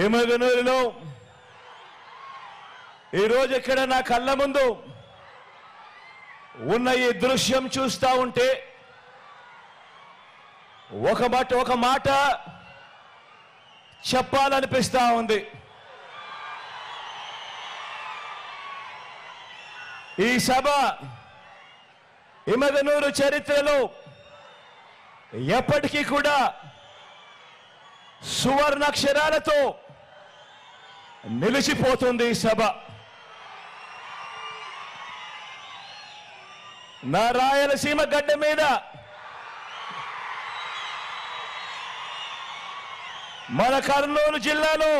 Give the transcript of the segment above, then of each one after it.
ఎమగనూరులో ఈరోజు ఇక్కడ నా కళ్ళ ముందు ఉన్న ఈ దృశ్యం చూస్తా ఉంటే ఒక మాట చెప్పాలనిపిస్తా ఉంది. ఈ సభ ఎమగనూరు చరిత్రలో ఎప్పటికీ కూడా సువర్ణాక్షరాలతో నిలిచిపోతుంది. ఈ సభ నా రాయలసీమ గడ్డ మీద మన కర్నూలు జిల్లాలో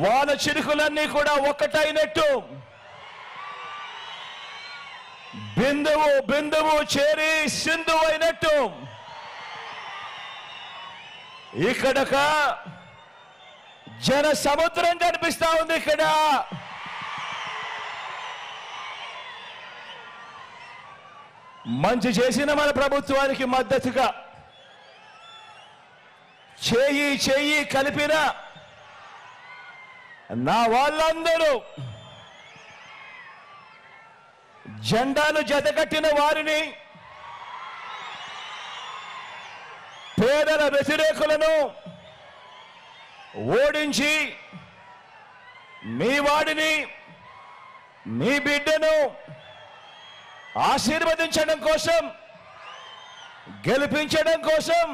వాన చిరుకులన్నీ కూడా ఒక్కటైనట్టు బిందువు బిందువు చేరి సింధు అయినట్టు ఇక్కడక జన సముద్రం కనిపిస్తా ఉంది. ఇక్కడ మంచి చేసిన మన ప్రభుత్వానికి మద్దతుగా చేయి చేయి కలిపిన నా వాళ్ళందరూ, జెండాలు జతకట్టిన వారిని, పేదల వ్యతిరేకులను ఓడించి మీ వాడిని, మీ బిడ్డను ఆశీర్వదించడం కోసం, గెలిపించడం కోసం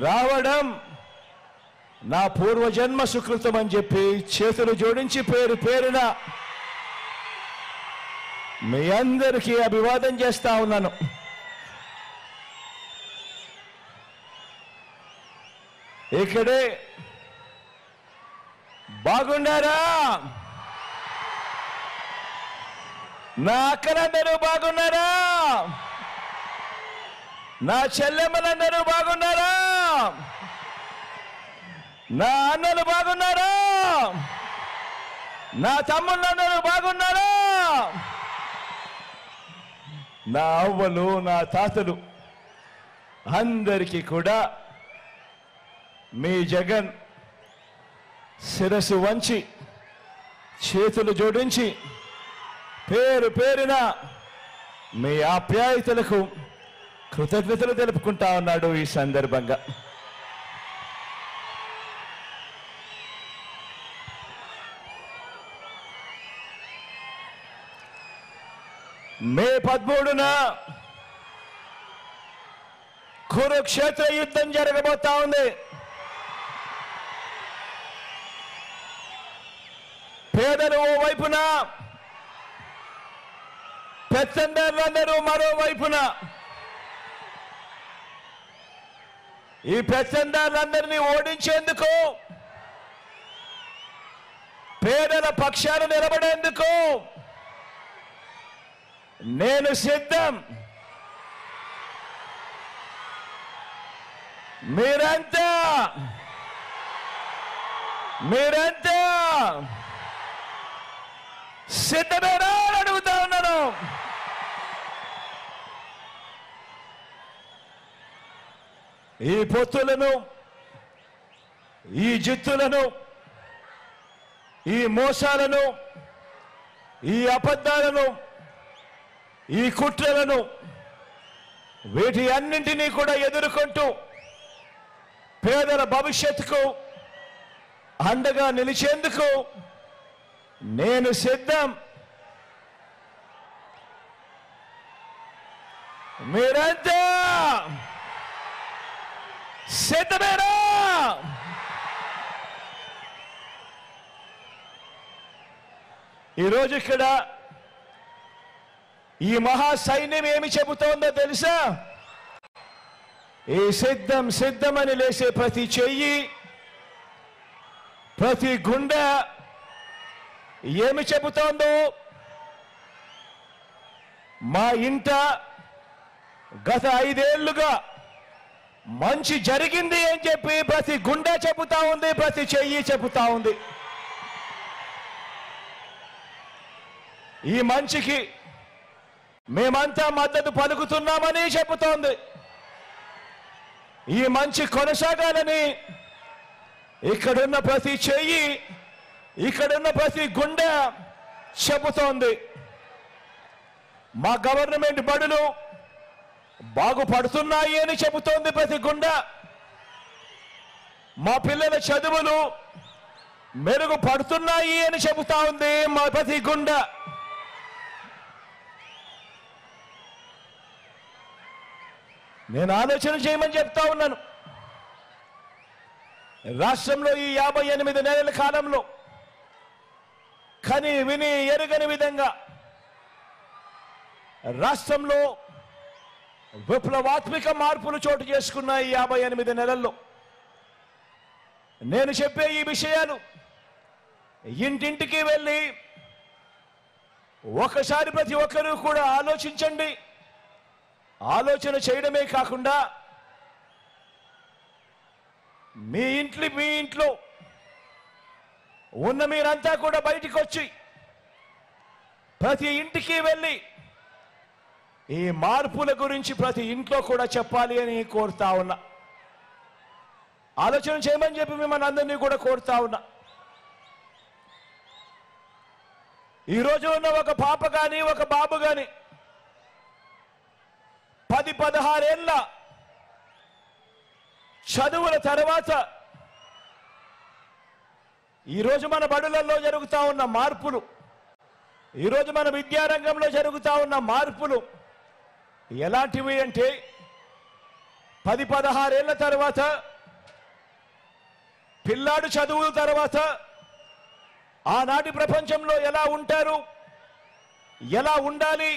రావడం నా పూర్వజన్మ సుకృతం అని చెప్పి చేతులు జోడించి పేరు పేరున మీ అందరికీ అభివాదం చేస్తా ఉన్నాను. ఇక్కడే బాగున్నారా? నా అక్కలందరూ బాగున్నారా? నా చెల్లెమ్మలందరూ బాగున్నారా? నా అన్నలు బాగున్నారా? నా తమ్ముళ్ళందరూ బాగున్నారా? నా అవ్వలు, నా తాతలు అందరికీ కూడా మీ జగన్ శిరస్సు వంచి చేతులు జోడించి పేరు పేరున మీ ఆప్యాయతలకు కృతజ్ఞతలు తెలుపుకుంటా ఉన్నాడు. ఈ సందర్భంగా మే 13న కురుక్షేత్ర యుద్ధం జరగబోతా ఉంది. పేదలు ఓ వైపున, పెత్తందారులందరూ మరోవైపున. ఈ పెత్తందారులందరినీ ఓడించేందుకు, పేదల పక్షాన నిలబడేందుకు నేను సిద్ధం. మీరంతా సిద్ధమేనా అని అడుగుతా ఉన్నాను. ఈ పొత్తులను, ఈ జిత్తులను, ఈ మోసాలను, ఈ అబద్ధాలను, ఈ కుట్రలను, వీటి అన్నింటినీ కూడా ఎదుర్కొంటూ పేదల భవిష్యత్తుకు అండగా నిలిచేందుకు నేను సిద్ధం. మీరంతా సిద్ధమేనా? ఈరోజు ఇక్కడ ఈ మహా సైన్యం ఏమి చెబుతోందో తెలుసా? ఈ సిద్ధం సిద్ధమని లేసే ప్రతి చెయ్యి, ప్రతి గుండె ఏమి చెబుతోందో, మా ఇంట గత 5 ఏళ్లుగా మంచి జరిగింది అని చెప్పి ప్రతి గుండె చెబుతా ఉంది, ప్రతి చెయ్యి చెబుతా ఉంది. ఈ మంచికి మేమంతా మద్దతు పలుకుతున్నామని చెబుతోంది. ఈ మంచి కొనసాగాలని ఇక్కడున్న ప్రతి చెయ్యి, ఇక్కడున్న ప్రతి గుండె చెబుతోంది. మా గవర్నమెంట్ బడులు బాగుపడుతున్నాయి అని చెబుతోంది ప్రతి గుండె. మా పిల్లల చదువులు మెరుగుపడుతున్నాయి అని చెబుతా ఉంది మా ప్రతి గుండె. నేను ఆలోచన చేయమని చెప్తా ఉన్నాను. రాష్ట్రంలో ఈ 58 నెలల కాలంలో కని విని ఎరుగని విధంగా రాష్ట్రంలో విప్లవాత్మక మార్పులు చోటు చేసుకున్న ఈ 58 నెలల్లో నేను చెప్పే ఈ విషయాలు ఇంటింటికి వెళ్ళి ఒకసారి ప్రతి ఒక్కరూ కూడా ఆలోచించండి. ఆలోచన చేయడమే కాకుండా మీ ఇంట్లో ఉన్న మీరంతా కూడా బయటికి వచ్చి ప్రతి ఇంటికి వెళ్ళి ఈ మార్పుల గురించి ప్రతి ఇంట్లో కూడా చెప్పాలి అని కోరుతా ఉన్నా. ఆలోచన చేయమని చెప్పి మిమ్మల్ని అందరినీ కూడా కోరుతా ఉన్నా. ఈరోజు ఉన్న ఒక పాప కానీ ఒక బాబు కానీ 10-16 ఏళ్ళ చదువుల తర్వాత ఈరోజు మన బడులలో జరుగుతా ఉన్న మార్పులు, ఈరోజు మన విద్యారంగంలో జరుగుతా ఉన్న మార్పులు ఎలాంటివి అంటే 10-16 ఏళ్ళ తర్వాత పిల్లాడు చదువుల తర్వాత ఆనాటి ప్రపంచంలో ఎలా ఉంటారు, ఎలా ఉండాలి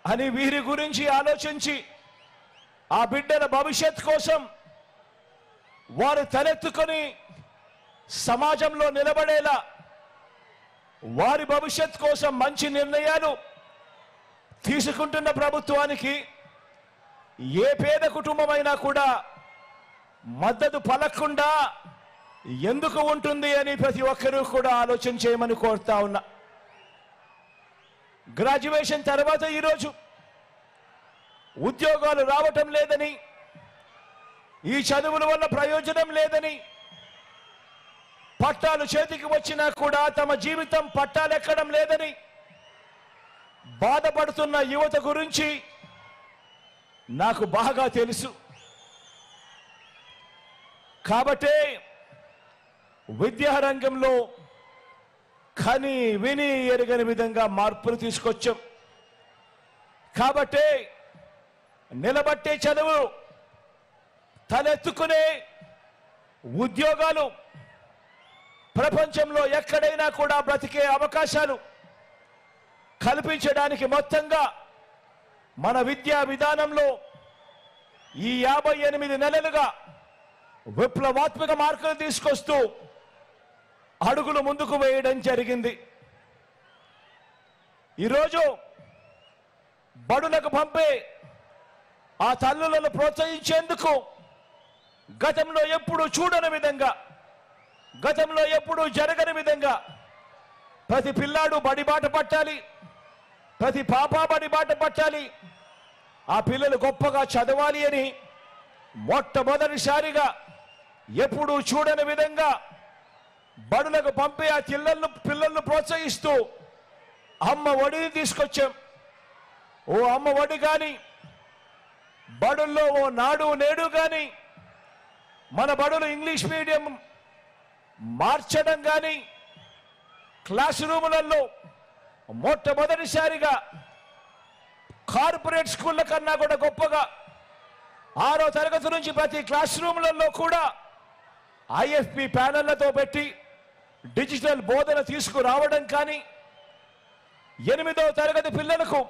అని వీరి గురించి ఆలోచించి ఆ బిడ్డల భవిష్యత్ కోసం వారు తలెత్తుకొని సమాజంలో నిలబడేలా వారి భవిష్యత్ కోసం మంచి నిర్ణయాలు తీసుకుంటున్న ప్రభుత్వానికి ఏ పేద కుటుంబమైనా కూడా మద్దతు పలకకుండా ఎందుకు ఉంటుంది అని ప్రతి ఒక్కరూ కూడా ఆలోచన చేయమని కోరుతా ఉన్నా. గ్రాడ్యుయేషన్ తర్వాత ఈరోజు ఉద్యోగాలు రావటం లేదని, ఈ చదువుల వల్ల ప్రయోజనం లేదని, పట్టాలు చేతికి వచ్చినా కూడా తమ జీవితం పట్టాలెక్కడం లేదని బాధపడుతున్న యువత గురించి నాకు బాగా తెలుసు. కాబట్టే విద్యారంగంలో కని విని ఎరగని విధంగా మార్పులు తీసుకొచ్చాం. కాబట్టే నిలబట్టే చదువు, తలెత్తుకునే ఉద్యోగాలు, ప్రపంచంలో ఎక్కడైనా కూడా బ్రతికే అవకాశాలు కల్పించడానికి మొత్తంగా మన విద్యా విధానంలో ఈ 58 నెలలుగా విప్లవాత్మక మార్పులు తీసుకొస్తూ అడుగులు ముందుకు వేయడం జరిగింది. ఈరోజు బడులకు పంపే ఆ తల్లులను ప్రోత్సహించేందుకు గతంలో ఎప్పుడూ చూడని విధంగా, గతంలో ఎప్పుడూ జరగని విధంగా ప్రతి పిల్లాడు బడిబాట పట్టాలి, ప్రతి పాప బడిబాట పట్టాలి, ఆ పిల్లలు గొప్పగా చదవాలి అని మొట్టమొదటిసారిగా ఎప్పుడూ చూడని విధంగా బడులకు పంపే ఆ పిల్లలను ప్రోత్సహిస్తూ అమ్మ ఒడిని తీసుకొచ్చాం. ఓ అమ్మ ఒడి కానీ, బడుల్లో ఓ నాడు నేడు కానీ, మన బడులు ఇంగ్లీష్ మీడియం మార్చడం కానీ, క్లాస్ రూములలో మొట్టమొదటిసారిగా కార్పొరేట్ స్కూళ్ళ కన్నా కూడా గొప్పగా 6వ తరగతి నుంచి ప్రతి క్లాస్ రూములలో కూడా ఐఎఫ్పి ప్యానెళ్లతో పెట్టి డిజిటల్ బోధన తీసుకురావడం కానీ, 8వ తరగతి పిల్లలకు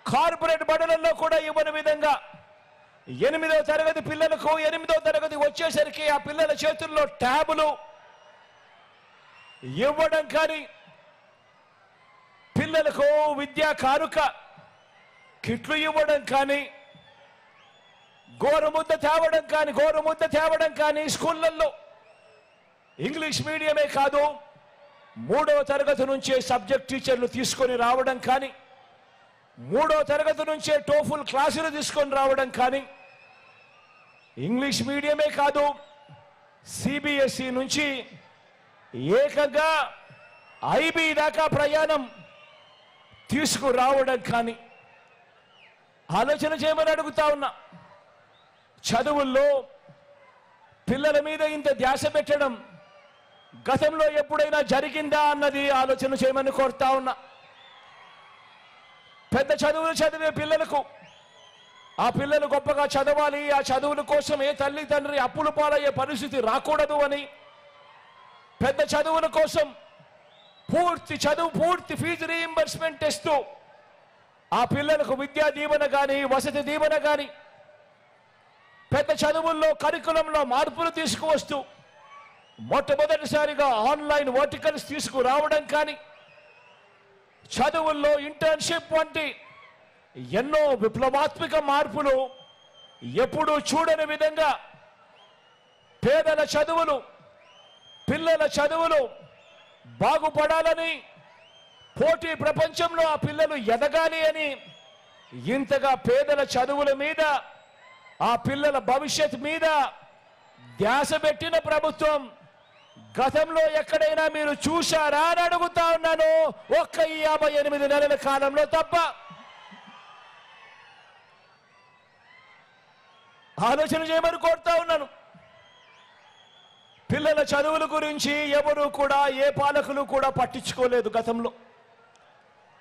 కార్పొరేట్ బడులలో కూడా ఇవ్వని విధంగా 8వ తరగతి పిల్లలకు 8వ తరగతి వచ్చేసరికి ఆ పిల్లల చేతుల్లో ట్యాబులు ఇవ్వడం కానీ, పిల్లలకు విద్యా కానుక కిట్లు ఇవ్వడం కానీ, గోరుముద్ద తేవడం కానీ స్కూళ్ళల్లో ఇంగ్లీష్ మీడియమే కాదు 3వ తరగతి నుంచే సబ్జెక్ట్ టీచర్లు తీసుకొని రావడం కానీ, 3వ తరగతి నుంచే టోఫుల్ క్లాసులు తీసుకొని రావడం కానీ, ఇంగ్లీష్ మీడియమే కాదు, సిబిఎస్ఈ నుంచి ఏకంగా ఐబీ దాకా ప్రయాణం తీసుకురావడం కానీ ఆలోచన చేయమని అడుగుతా ఉన్నా. చదువుల్లో పిల్లల మీద ఇంత ధ్యాస పెట్టడం గతంలో ఎప్పుడైనా జరిగిందా అన్నది ఆలోచన చేయమని కోరుతా ఉన్నా. పెద్ద చదువులు చదివే పిల్లలకు ఆ పిల్లలు గొప్పగా చదవాలి, ఆ చదువుల కోసం ఏ తల్లి తండ్రి అప్పులు పాలయ్యే పరిస్థితి రాకూడదు అని పెద్ద చదువుల కోసం పూర్తి ఫీజు రీయింబర్స్మెంట్ ఇస్తూ ఆ పిల్లలకు విద్యా దీవెన కానీ వసతి దీవెన కానీ పెద్ద చదువుల్లో కరికులంలో మార్పులు తీసుకువస్తూ మొట్టమొదటిసారిగా ఆన్లైన్ వర్టికల్స్ తీసుకురావడం కానీ చదువుల్లో ఇంటర్న్షిప్ వంటి ఎన్నో విప్లవాత్మక మార్పులు ఎప్పుడూ చూడని విధంగా పేదల చదువులు పిల్లల చదువులు బాగుపడాలని పోటీ ప్రపంచంలో ఆ పిల్లలు ఎదగాలి అని ఇంతగా పేదల చదువుల మీద ఆ పిల్లల భవిష్యత్ మీద ధ్యాస పెట్టిన ప్రభుత్వం గతంలో ఎక్కడైనా మీరు చూశారా అని అడుగుతా ఉన్నాను. ఒక్క 58 నెలల కాలంలో తప్ప. ఆలోచన చేయమని కోరుతా ఉన్నాను. పిల్లల చదువుల గురించి ఎవరు కూడా ఏ పాలకులు కూడా పట్టించుకోలేదు గతంలో.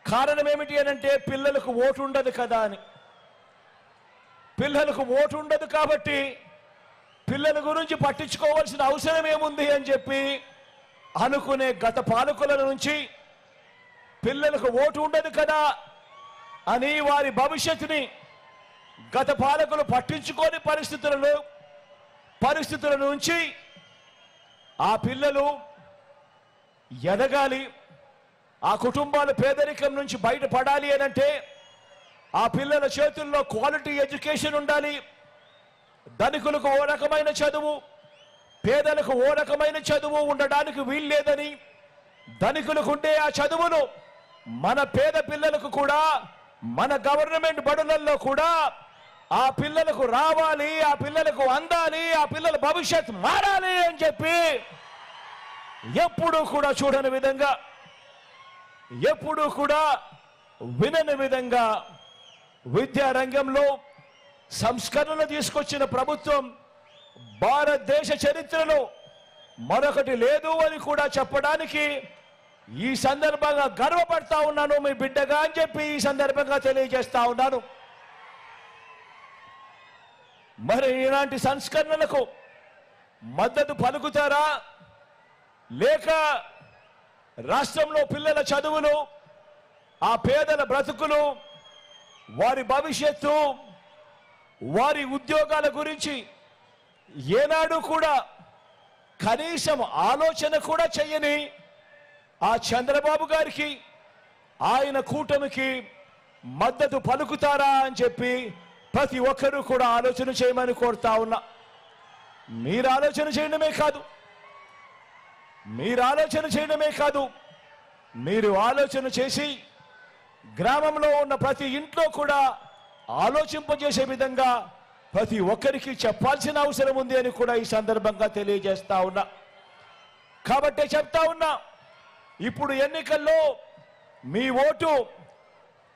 కారణం ఏమిటి అనంటే పిల్లలకు ఓటు ఉండదు కదా అని. పిల్లలకు ఓటు ఉండదు కాబట్టి పిల్లల గురించి పట్టించుకోవాల్సిన అవసరం ఏముంది అని చెప్పి అనుకునే గత పాలకుల నుంచి పిల్లలకు ఓటు ఉండదు కదా అని వారి భవిష్యత్తుని గత పాలకులు పట్టించుకోని పరిస్థితుల నుంచి ఆ పిల్లలు ఎదగాలి, ఆ కుటుంబాల పేదరికం నుంచి బయటపడాలి అనంటే ఆ పిల్లల చేతుల్లో క్వాలిటీ ఎడ్యుకేషన్ ఉండాలి. ధనికులకు ఓ రకమైన చదువు, పేదలకు ఓ రకమైన చదువు ఉండడానికి వీల్లేదని, ధనికులకు ఉండే ఆ చదువులు మన పేద పిల్లలకు కూడా మన గవర్నమెంట్ బడులలో కూడా ఆ పిల్లలకు రావాలి, ఆ పిల్లలకు అందాలి, ఆ పిల్లల భవిష్యత్ మారాలి అని చెప్పి ఎప్పుడూ కూడా చూడని విధంగా, ఎప్పుడూ కూడా వినని విధంగా విద్యా రంగంలో సంస్కరణలు తీసుకొచ్చిన ప్రభుత్వం భారతదేశ చరిత్రలో మరొకటి లేదు అని కూడా చెప్పడానికి ఈ సందర్భంగా గర్వపడతా ఉన్నాను, మీ బిడ్డగా అని చెప్పి ఈ సందర్భంగా తెలియజేస్తా ఉన్నాను. మరి ఇలాంటి సంస్కరణలకు మద్దతు పలుకుతారా, లేక రాష్ట్రంలో పిల్లల చదువులు, ఆ పేదల బ్రతుకులు, వారి భవిష్యత్తు, వారి ఉద్యోగాల గురించి ఏనాడు కూడా కనీసం ఆలోచన కూడా చేయని ఆ చంద్రబాబు గారికి, ఆయన కూటమికి మద్దతు పలుకుతారా అని చెప్పి ప్రతి ఒక్కరూ కూడా ఆలోచన చేయమని కోరుతా ఉన్నా. మీరు ఆలోచన చేయడమే కాదు, మీరు ఆలోచన చేసి గ్రామంలో ఉన్న ప్రతి ఇంట్లో కూడా ఆలోచింపజేసే విధంగా ప్రతి ఒక్కరికి చెప్పాల్సిన అవసరం ఉంది అని కూడా ఈ సందర్భంగా తెలియజేస్తా ఉన్నా. కాబట్టి చెప్తా ఉన్నా, ఇప్పుడు ఎన్నికల్లో మీ ఓటు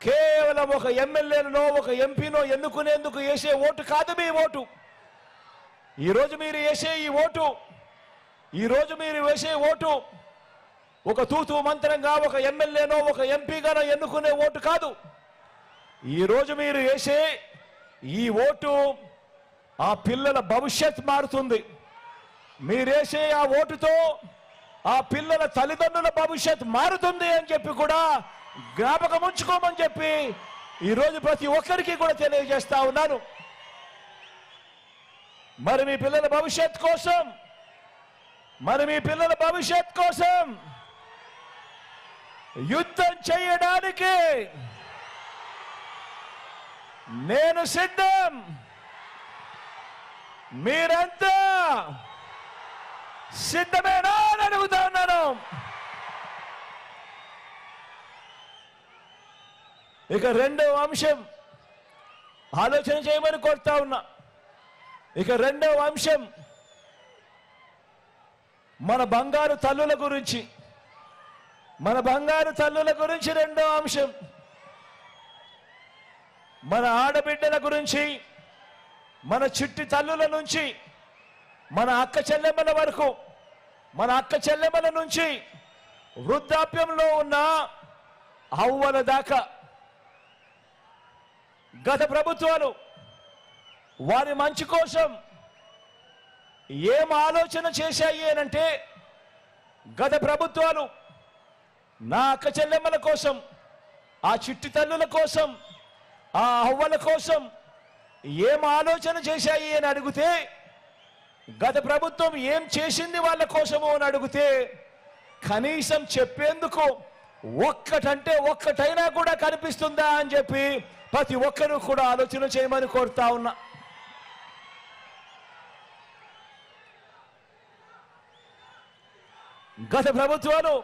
కేవలం ఒక ఎమ్మెల్యేనో ఒక ఎంపీనో ఎన్నుకునేందుకు వేసే ఓటు కాదు. మీ ఓటు ఈరోజు మీరు వేసే ఓటు ఒక తూతూ మంత్రంగా ఒక ఎమ్మెల్యేనో ఒక ఎంపీగానో ఎన్నుకునే ఓటు కాదు. ఈరోజు మీరు వేసే ఈ ఓటు ఆ పిల్లల భవిష్యత్ మారుతుంది. మీరేసే ఆ ఓటుతో ఆ పిల్లల తల్లిదండ్రుల భవిష్యత్ మారుతుంది అని చెప్పి కూడా జ్ఞాపకం ఉంచుకోమని చెప్పి ఈరోజు ప్రతి ఒక్కరికి కూడా తెలియజేస్తా ఉన్నాను. మరి మీ పిల్లల భవిష్యత్ కోసం యుద్ధం చేయడానికి నేను సిద్ధం. మీరంతా సిద్ధమేనా అని అడుగుతా ఉన్నాను. ఇక రెండవ అంశం ఆలోచన చేయమని కోరుతా ఉన్నా. ఇక రెండవ అంశం మన బంగారు తల్లుల గురించి. మన బంగారు తల్లుల గురించి రెండో అంశం. మన ఆడబిడ్డల గురించి, మన చిట్టి తల్లుల నుంచి మన అక్క చెల్లెమ్మల వరకు, మన అక్క చెల్లెమ్మల నుంచి వృద్ధాప్యంలో ఉన్న అవ్వల దాకా గత ప్రభుత్వాలు వారి మంచి కోసం ఏం ఆలోచన చేశాయి అనంటే, గత ప్రభుత్వాలు నా అక్క చెల్లెమ్మల కోసం, ఆ చిట్టి తల్లుల కోసం, ఆ అవ్వల కోసం ఏం ఆలోచన చేశాయి అని అడిగితే, గత ప్రభుత్వం ఏం చేసింది వాళ్ళ కోసము అని అడిగితే కనీసం చెప్పేందుకు ఒక్కటంటే ఒక్కటైనా కూడా కనిపిస్తుందా అని చెప్పి ప్రతి ఒక్కరూ కూడా ఆలోచన చేయమని కోరుతా ఉన్నా. గత ప్రభుత్వాలు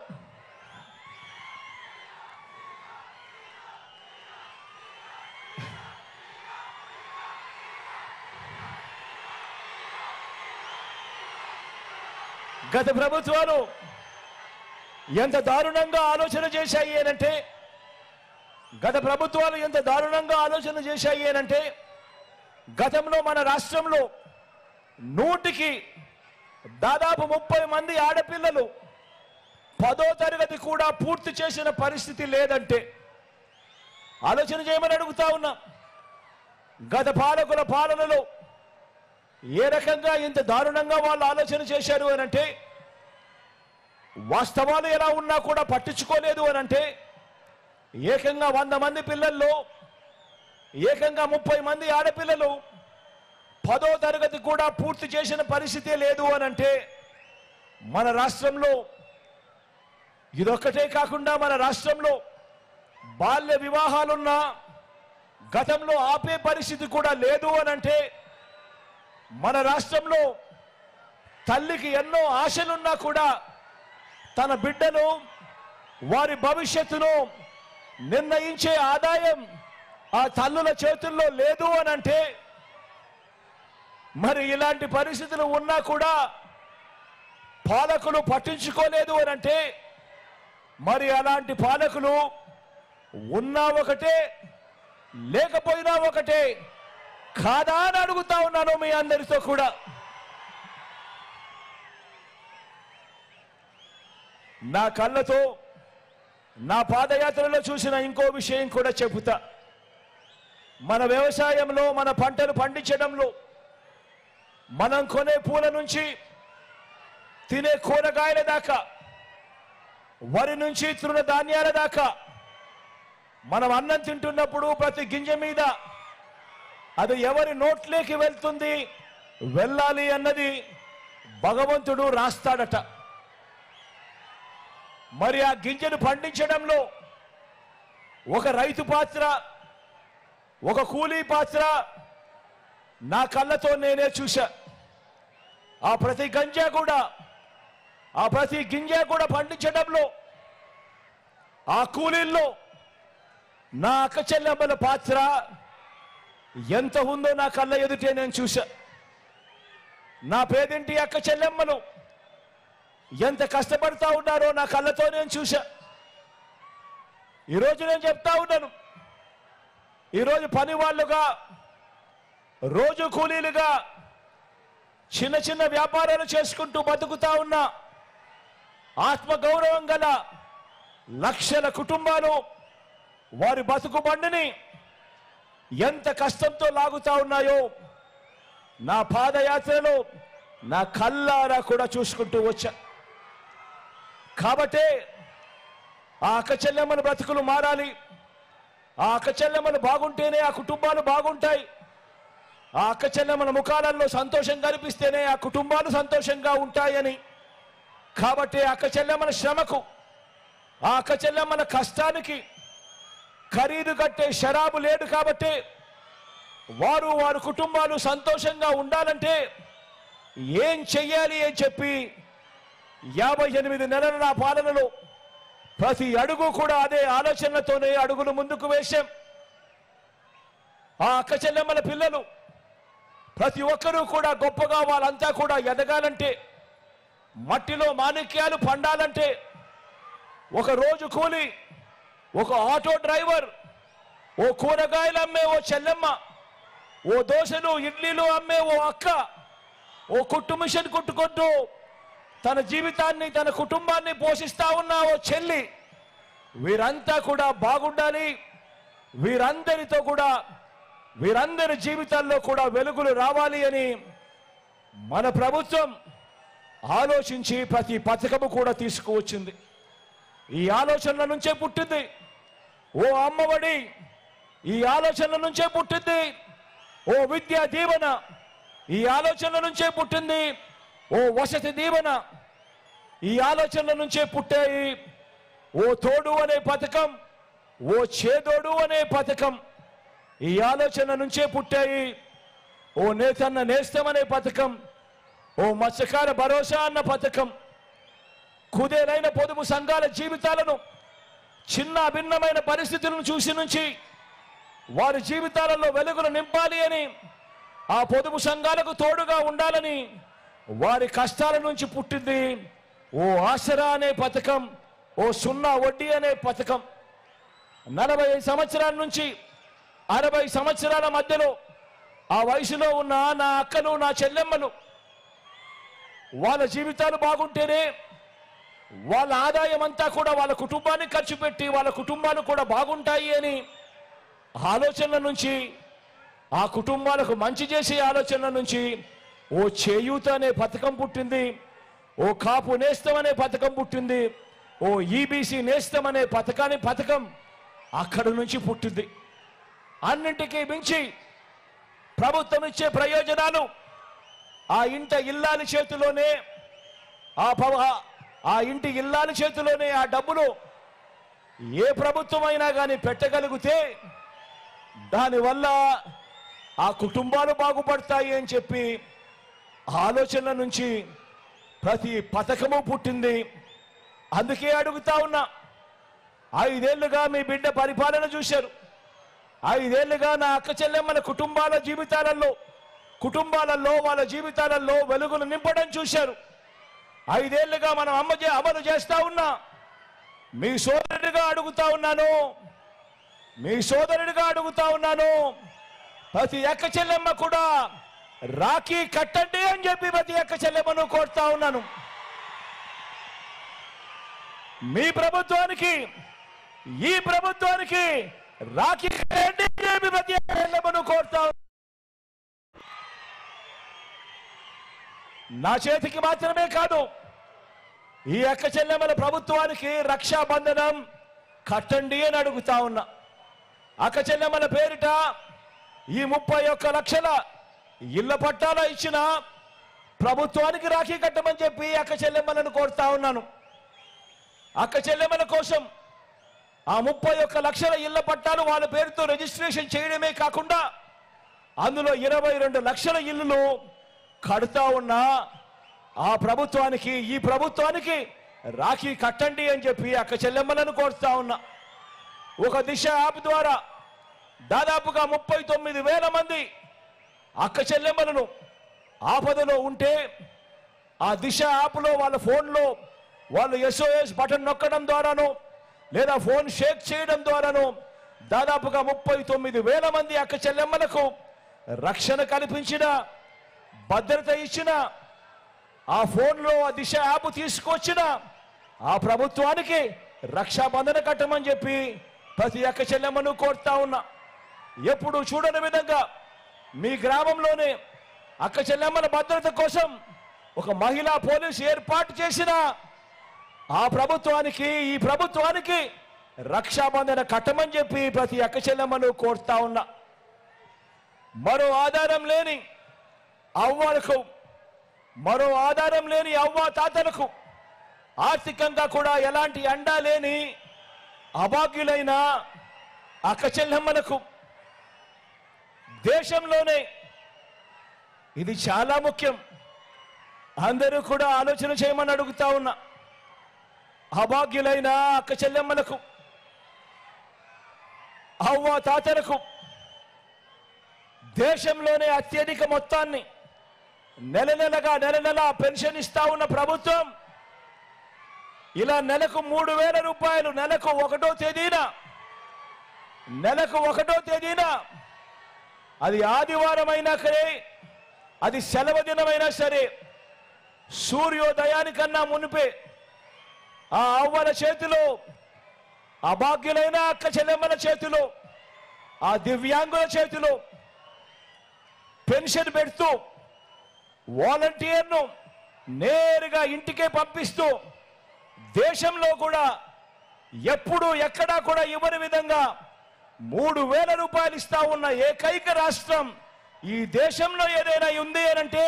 ఎంత దారుణంగా ఆలోచన చేశాయి అనంటే, గతంలో మన రాష్ట్రంలో 100కి దాదాపు 30 మంది ఆడపిల్లలు 10వ తరగతి కూడా పూర్తి చేసిన పరిస్థితి లేదంటే ఆలోచన చేయమని అడుగుతా ఉన్నా. గత పాలకుల పాలనలో ఏ రకంగా ఇంత దారుణంగా వాళ్ళు ఆలోచన చేశారు అనంటే, వాస్తవాలు ఎలా ఉన్నా కూడా పట్టించుకోలేదు అనంటే, ఏకంగా 100 మంది పిల్లల్లో ఏకంగా 30 మంది ఆడపిల్లలు 10వ తరగతి కూడా పూర్తి చేసిన పరిస్థితే లేదు అనంటే, మన రాష్ట్రంలో ఇదొక్కటే కాకుండా మన రాష్ట్రంలో బాల్య వివాహాలున్నా గతంలో ఆపే పరిస్థితి కూడా లేదు అనంటే, మన రాష్ట్రంలో తల్లికి ఎన్నో ఆశలున్నా కూడా తన బిడ్డను, వారి భవిష్యత్తును నిర్ణయించే ఆదాయం ఆ తల్లుల చేతుల్లో లేదు అనంటే, మరి ఇలాంటి పరిస్థితులు ఉన్నా కూడా పాలకులు పట్టించుకోలేదు అనంటే, మరి అలాంటి పాలకులు ఉన్నా ఒకటే లేకపోయినా ఒకటే కాదా అని అడుగుతా ఉన్నాను మీ అందరితో కూడా. నా కళ్ళతో నా పాదయాత్రలో చూసిన ఇంకో విషయం కూడా చెబుతా. మన వ్యవసాయంలో, మన పంటలు పండించడంలో, మనం కొనే పూల నుంచి తినే కూరగాయల దాకా, వరి నుంచి తృణధాన్యాల దాకా, మనం అన్నం తింటున్నప్పుడు ప్రతి గింజ మీద అది ఎవరి నోట్లోకి వెళ్తుంది, వెళ్ళాలి అన్నది భగవంతుడు రాస్తాడట. మరి ఆ గింజను పండించడంలో ఒక రైతు పాత్ర, ఒక కూలీ పాత్ర నా కళ్ళతో నేనే చూశా. ఆ ప్రతి గింజ కూడా పండించడంలో ఆ కూలీల్లో నా అక్క చెల్లెమ్మల పాత్ర ఎంత ఉందో నా కళ్ళ ఎదుటే నేను చూశా. నా పేదింటి అక్క చెల్లెమ్మలు ఎంత కష్టపడతా ఉన్నారో నా కళ్ళతో నేను చూశా. ఈరోజు నేను చెప్తా ఉన్నాను, ఈరోజు పని వాళ్ళుగా, రోజు కూలీలుగా చిన్న చిన్న వ్యాపారాలు చేసుకుంటూ బతుకుతా ఉన్న ఆత్మగౌరవం గల లక్షల కుటుంబాలు వారి బతుకు బండిని ఎంత కష్టంతో లాగుతా ఉన్నాయో నా పాదయాత్రలో నా కళ్ళారా కూడా చూసుకుంటూ వచ్చా. కాబట్టే ఆ అక్క చెల్లెమ్మల బ్రతుకులు మారాలి, ఆ అక్క చెల్లెమ్మలు బాగుంటేనే ఆ కుటుంబాలు బాగుంటాయి, ఆ అక్క చెల్లెమ్మల ముఖాలలో సంతోషం కనిపిస్తేనే ఆ కుటుంబాలు సంతోషంగా ఉంటాయని. కాబట్టి అక్క చెల్లెమ్మల శ్రమకు, ఆ అక్క చెల్లెమ్మల కష్టానికి ఖరీదు కట్టే షరాబు లేదు. కాబట్టి వారి కుటుంబాలు సంతోషంగా ఉండాలంటే ఏం చెయ్యాలి అని చెప్పి 58 నెలల నా పాలనలో ప్రతి అడుగు కూడా అదే ఆలోచనలతోనే అడుగులు ముందుకు వేశాం. ఆ అక్క చెల్లెమ్మల పిల్లలు ప్రతి ఒక్కరూ కూడా గొప్పగా వాళ్ళంతా కూడా ఎదగాలంటే, మట్టిలో మాణిక్యాలు పండాలంటే, ఒక రోజు కూలి, ఒక ఆటో డ్రైవర్, ఓ కూరగాయలు అమ్మే ఓ చెల్లెమ్మ, ఓ దోశలు ఇడ్లీలు అమ్మే ఓ అక్క, ఓ కుట్టు మిషన్ కుట్టుకుంటూ తన జీవితాన్ని తన కుటుంబాన్ని పోషిస్తా ఉన్న ఓ చెల్లి, వీరంతా కూడా బాగుండాలి. వీరందరితో కూడా వీరందరి జీవితాల్లో కూడా వెలుగులు రావాలి అని మన ప్రభుత్వం ఆలోచించి ప్రతి పథకము కూడా తీసుకువచ్చింది. ఈ ఆలోచనల నుంచే పుట్టింది ఓ అమ్మఒడి, ఈ ఆలోచనల నుంచే పుట్టింది ఓ విద్యా దీవెన, ఈ ఆలోచనల నుంచే పుట్టింది ఓ వసతి దీవెన, ఈ ఆలోచనల నుంచే పుట్టాయి ఓ తోడు అనే పథకం, ఓ చేదోడు అనే పథకం. ఈ ఆలోచన నుంచే పుట్టాయి ఓ నేతన్న నేస్తం అనే పథకం, ఓ మత్స్యకార భరోసా అన్న పథకం. కుదేలైన పొదుపు సంఘాల జీవితాలను, చిన్న భిన్నమైన పరిస్థితులను చూసి నుంచి వారి జీవితాలలో వెలుగులు నింపాలి అని, ఆ పొదుపు సంఘాలకు తోడుగా ఉండాలని వారి కష్టాల నుంచి పుట్టింది ఓ ఆసరా అనే పథకం, ఓ సున్నా వడ్డీ అనే పథకం. 45 సంవత్సరాల నుంచి 60 సంవత్సరాల మధ్యలో ఆ వయసులో ఉన్న నా అక్కలు, నా చెల్లెమ్మలు, వాళ్ళ జీవితాలు బాగుంటేనే వాళ్ళ ఆదాయం అంతా కూడా వాళ్ళ కుటుంబాన్ని ఖర్చు పెట్టి వాళ్ళ కుటుంబాలు కూడా బాగుంటాయి అని ఆలోచనల నుంచి, ఆ కుటుంబాలకు మంచి చేసే ఆలోచనల నుంచి ఓ చేయూత అనే పథకం పుట్టింది, ఓ కాపు నేస్తం అనే పథకం పుట్టింది, ఓ ఈబీసీ నేస్తం అనే పథకం అక్కడి నుంచి పుట్టింది. అన్నింటికీ మించి ప్రభుత్వం ఇచ్చే ప్రయోజనాలు ఆ ఇంటి ఇల్లాలి చేతిలోనే, ఆ ఇంటి ఇల్లాలి చేతిలోనే ఆ డబ్బులు ఏ ప్రభుత్వం అయినా కానీ పెట్టగలిగితే దానివల్ల ఆ కుటుంబాలు బాగుపడతాయి అని చెప్పి ఆలోచనల నుంచి ప్రతి పథకము పుట్టింది. అందుకే అడుగుతా ఉన్నా, 5 ఏళ్లుగా మీ బిడ్డ పరిపాలన చూశారు, 5 ఏళ్లుగా నా అక్క చెల్లెమ్మల కుటుంబాలలో వాళ్ళ జీవితాలలో వెలుగులు నింపడం చూశారు. 5 ఏళ్లుగా మనం అమలు చేస్తా ఉన్నా. మీ సోదరుడిగా అడుగుతా ఉన్నాను, ప్రతి అక్క చెల్లెమ్మ కూడా రాఖీ కట్టండి అని చెప్పి ప్రతి అక్క చెల్లెమ్మను కోరుతా ఉన్నాను. మీ ప్రభుత్వానికి, ఈ ప్రభుత్వానికి రాఖీ కట్టండి అని చెప్పి ప్రతి అక్క చెల్లెమ్మను కోరుతా ఉన్నాను. నా చేతికి మాత్రమే కాదు, ఈ అక్క చెల్లెమ్మల ప్రభుత్వానికి రక్షాబంధనం కట్టండి అని అడుగుతా ఉన్నా. అక్క చెల్లెమ్మల పేరిట ఈ 31 లక్షల ఇళ్ల పట్టాల ఇచ్చిన ప్రభుత్వానికి రాఖీ కట్టమని చెప్పి అక్క చెల్లెమ్మలను కోరుతా ఉన్నాను. అక్క చెల్లెమ్మల కోసం ఆ 31 లక్షల ఇళ్ల పట్టాలు వాళ్ళ పేరుతో రిజిస్ట్రేషన్ చేయడమే కాకుండా అందులో 22 లక్షల ఇళ్లను కడుతా ఉన్నా ఆ ప్రభుత్వానికి, ఈ ప్రభుత్వానికి రాఖీ కట్టండి అని చెప్పి అక్క చెల్లెమ్మలను కోరుతా ఉన్నా. ఒక దిశ యాప్ ద్వారా దాదాపుగా 39,000 మంది అక్క చెల్లెమ్మలను ఆపదలో ఉంటే ఆ దిశ యాప్లో వాళ్ళ ఫోన్లో వాళ్ళు SOS బటన్ నొక్కడం ద్వారానో లేదా ఫోన్ షేక్ చేయడం ద్వారానో దాదాపుగా 39,000 మంది అక్క చెల్లెమ్మలకు రక్షణ కల్పించిన, భద్రత ఇచ్చిన, ఆ ఫోన్లో ఆ దిశ యాప్ తీసుకొచ్చిన ఆ ప్రభుత్వానికి రక్షాబంధన కట్టమని చెప్పి ప్రతి అక్క చెల్లెమ్మను కోరుతా ఉన్నా. ఎప్పుడు చూడని విధంగా మీ గ్రామంలోనే అక్క చెల్లెమ్మల భద్రత కోసం ఒక మహిళా పోలీసు ఏర్పాటు చేసిన ఆ ప్రభుత్వానికి, ఈ ప్రభుత్వానికి రక్షాబంధన కట్టమని చెప్పి ప్రతి అక్క చెల్లెమ్మను కోరుతా ఉన్నా. మరో ఆధారం లేని అవ్వలకు, మరో ఆధారం లేని అవ్వ తాతలకు, ఆర్థికంగా కూడా ఎలాంటి అండా లేని అభాగ్యులైన అక్క చెల్లెమ్మలకు దేశంలోనే ఇది చాలా ముఖ్యం. అందరూ కూడా ఆలోచన చేయమని అడుగుతా ఉన్నా. అభాగ్యులైన అక్క చెల్లెమ్మలకు, అవ్వ తాతలకు దేశంలోనే అత్యధిక మొత్తాన్ని నెల నెల పెన్షన్ ఇస్తా ఉన్న ప్రభుత్వం ఇలా నెలకు 3,000 రూపాయలు నెలకు 1వ తేదీన అది ఆదివారం అయినా సరే, అది సెలవు దినమైనా సరే, సూర్యోదయానికన్నా మునిపే ఆ అవ్వల చేతిలో, అభాగ్యులైన అక్క చెల్లెమ్మల చేతిలో, ఆ దివ్యాంగుల చేతిలో పెన్షన్ పెడుతూ వాలంటీర్ను నేరుగా ఇంటికే పంపిస్తూ దేశంలో కూడా ఎప్పుడు ఎక్కడా కూడా ఇవ్వని విధంగా 3,000 రూపాయలు ఇస్తా ఉన్న ఏకైక రాష్ట్రం ఈ దేశంలో ఏదైనా ఉంది అంటే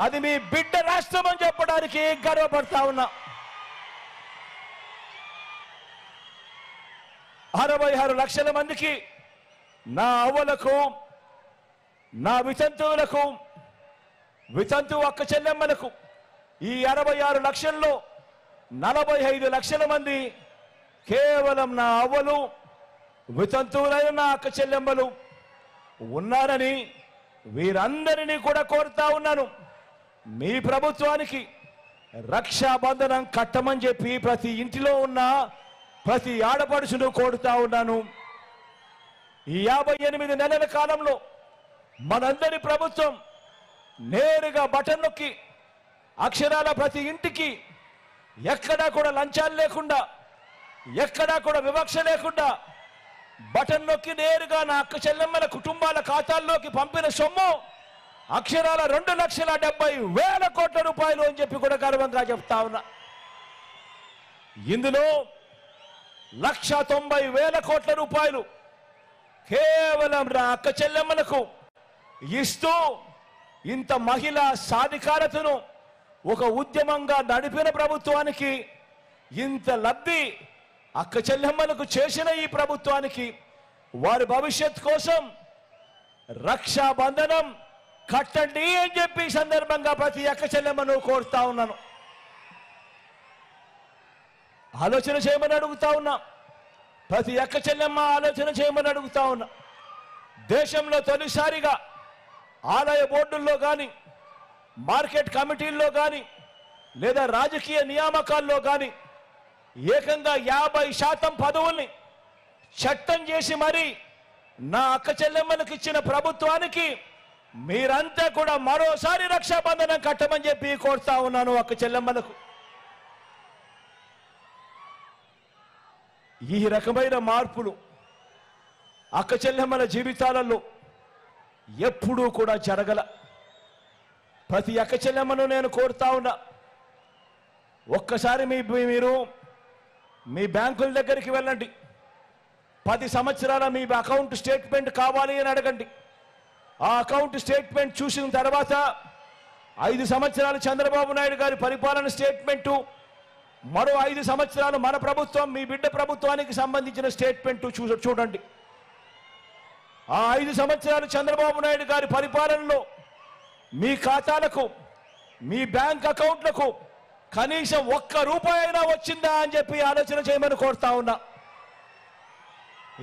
అది మీ బిడ్డ రాష్ట్రం అని చెప్పడానికి గర్వపడతా ఉన్నా. 66 లక్షల మందికి, నా అవ్వలకు, నా వితంతువులకు, వితంతు అక్క చెల్లెమ్మలకు ఈ 66 లక్షల్లో 45 లక్షల మంది కేవలం నా అవ్వలు, వితంతువులైన నా అక్క చెల్లెమ్మలు ఉన్నారని వీరందరినీ కూడా కోరుతా ఉన్నాను. మీ ప్రభుత్వానికి రక్షాబంధనం కట్టమని చెప్పి ప్రతి ఇంటిలో ఉన్న ప్రతి ఆడపడుచును కోరుతా ఉన్నాను. ఈ 58 నెలల కాలంలో మనందరి ప్రభుత్వం నేరుగా బటన్ నొక్కి అక్షరాల ప్రతి ఇంటికి ఎక్కడా కూడా లంచాలు లేకుండా, ఎక్కడా కూడా వివక్ష లేకుండా బటన్ నొక్కి నేరుగా నా అక్క చెల్లెమ్మల కుటుంబాల ఖాతాల్లోకి పంపిన సొమ్ము అక్షరాల 2,70,000 కోట్ల రూపాయలు అని చెప్పి కూడా గర్వంగా చెప్తా ఉన్నా. ఇందులో 1,90,000 కోట్ల రూపాయలు కేవలం నా అక్క చెల్లెమ్మలకు ఇస్తూ ఇంత మహిళా సాధికారతను ఒక ఉద్యమంగా నడిపిన ప్రభుత్వానికి, ఇంత లబ్ధి అక్క చెల్లెమ్మలకు చేసిన ఈ ప్రభుత్వానికి వారి భవిష్యత్ కోసం రక్షాబంధనం కట్టండి అని చెప్పి సందర్భంగా ప్రతి అక్క చెల్లెమ్మను కోరుతా ఉన్నాను. ఆలోచన చేయమని అడుగుతా ఉన్నా. ప్రతి అక్క చెల్లెమ్మ ఆలోచన చేయమని అడుగుతా ఉన్నా. దేశంలో తొలిసారిగా ఆలయ బోర్డుల్లో కానీ, మార్కెట్ కమిటీల్లో కానీ, లేదా రాజకీయ నియామకాల్లో కానీ ఏకంగా 50% పదవుల్ని చట్టం చేసి మరి నా అక్క చెల్లెమ్మలకు ఇచ్చిన ప్రభుత్వానికి మీరంతా కూడా మరోసారి రక్షాబంధనం కట్టమని చెప్పి కోరుతా ఉన్నాను. అక్క చెల్లెమ్మలకు ఈ రకమైన మార్పులు అక్క చెల్లెమ్మల జీవితాలలో ఎప్పుడూ కూడా జరగల. ప్రతి అక్క చెల్లెమ్మను నేను కోరుతా ఉన్నా, ఒక్కసారి మీరు మీ బ్యాంకుల దగ్గరికి వెళ్ళండి. 10 సంవత్సరాల మీ అకౌంట్ స్టేట్మెంట్ కావాలి అని అడగండి. ఆ అకౌంట్ స్టేట్మెంట్ చూసిన తర్వాత 5 సంవత్సరాలు చంద్రబాబు నాయుడు గారి పరిపాలన స్టేట్మెంటు, మరో 5 సంవత్సరాలు మన ప్రభుత్వం, మీ బిడ్డ ప్రభుత్వానికి సంబంధించిన స్టేట్మెంట్ చూడండి. ఆ 5 సంవత్సరాలు చంద్రబాబు నాయుడు గారి పరిపాలనలో మీ ఖాతాలకు, మీ బ్యాంక్ అకౌంట్లకు కనీసం 1 రూపాయి అయినా వచ్చిందా అని చెప్పి ఆలోచన చేయమని కోరుతా ఉన్నా.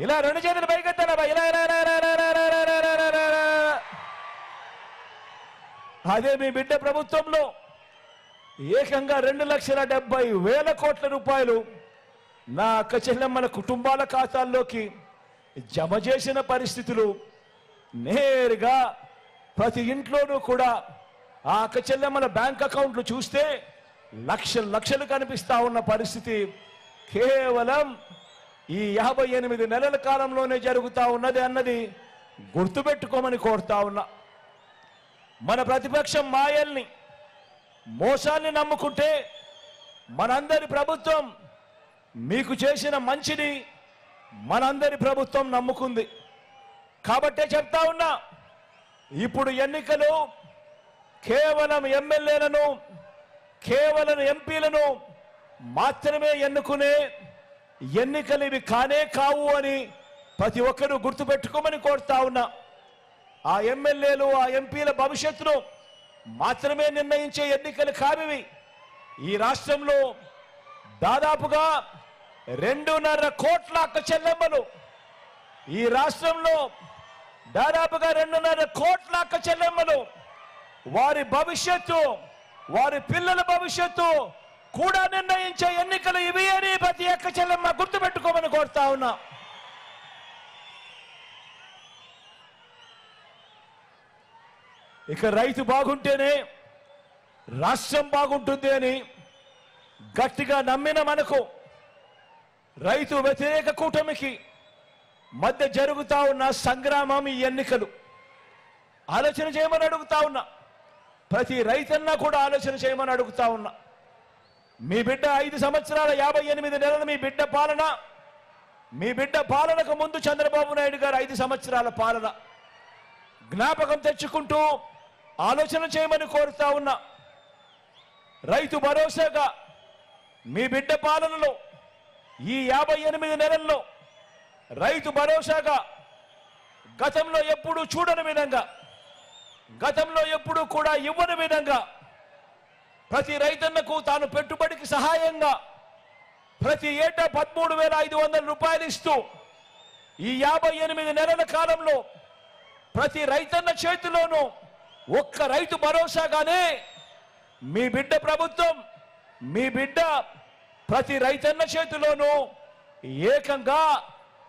ఇలా 2 చేతులు పైకెత్తారా? ఇలా అదే మీ బిడ్డ ప్రభుత్వంలో ఏకంగా 2,70,000 కోట్ల రూపాయలు నా అక్క చెల్లెమ్మల కుటుంబాల ఖాతాల్లోకి జమ చేసిన పరిస్థితులు నేరుగా ప్రతి ఇంట్లోనూ కూడా ఆ అక్క చెల్లెమ్మల బ్యాంక్ అకౌంట్లు చూస్తే లక్షలు కనిపిస్తా ఉన్న పరిస్థితి కేవలం ఈ 58 నెలల కాలంలోనే జరుగుతా ఉన్నది అన్నది గుర్తుపెట్టుకోమని కోరుతా ఉన్నా. మన ప్రతిపక్షం మాయల్ని, మోసాల్ని నమ్ముకుంటే మనందరి ప్రభుత్వం మీకు చేసిన మంచిని మనందరి ప్రభుత్వం నమ్ముకుంది. కాబట్టే చెప్తా ఉన్నా, ఇప్పుడు ఎన్నికలు కేవలం ఎమ్మెల్యేలను, కేవలం ఎంపీలను మాత్రమే ఎన్నుకునే ఎన్నికలు ఇవి కానే కావు అని ప్రతి ఒక్కరూ గుర్తుపెట్టుకోమని కోరుతా ఉన్నా. ఆ ఎమ్మెల్యేలు, ఆ ఎంపీల భవిష్యత్తును మాత్రమే నిర్ణయించే ఎన్నికలు కావివి. ఈ రాష్ట్రంలో దాదాపుగా 2.5 కోట్ల అక్క చెల్లెమ్మలు, ఈ రాష్ట్రంలో దాదాపుగా 2.5 కోట్ల అక్క చెల్లెమ్మలు వారి భవిష్యత్తు, వారి పిల్లల భవిష్యత్తు కూడా నిర్ణయించే ఎన్నికలు ఇవి అని ప్రతి అక్క చెల్లెమ్మ గుర్తుపెట్టుకోమని కోరుతా ఉన్నా. ఇక రైతు బాగుంటేనే రాష్ట్రం బాగుంటుంది అని గట్టిగా నమ్మిన మనకు రైతు వ్యతిరేక కూటమికి మధ్య జరుగుతా ఉన్న సంగ్రామం ఈ ఎన్నికలు. ఆలోచన చేయమని అడుగుతా ఉన్నా. ప్రతి రైతన్నా కూడా ఆలోచన చేయమని అడుగుతా ఉన్నా. మీ బిడ్డ 5 సంవత్సరాల 58 నెలల మీ బిడ్డ పాలన, మీ బిడ్డ పాలనకు ముందు చంద్రబాబు నాయుడు గారు 5 సంవత్సరాల పాలన జ్ఞాపకం తెచ్చుకుంటూ ఆలోచన చేయమని కోరుతా ఉన్నా. రైతు భరోసాగా మీ బిడ్డ పాలనలో ఈ 58 నెలల్లో రైతు భరోసాగా గతంలో ఎప్పుడూ చూడని విధంగా, గతంలో ఎప్పుడూ కూడా ఇవ్వని విధంగా ప్రతి రైతన్నకు తాను పెట్టుబడికి సహాయంగా ప్రతి ఏటా 13,500 రూపాయలు ఇస్తూ ఈ 58 నెలల కాలంలో ప్రతి రైతన్న చేతిలోనూ ఒక్క రైతు భరోసాగానే మీ బిడ్డ ప్రభుత్వం, మీ బిడ్డ ప్రతి రైతన్న చేతిలోనూ ఏకంగా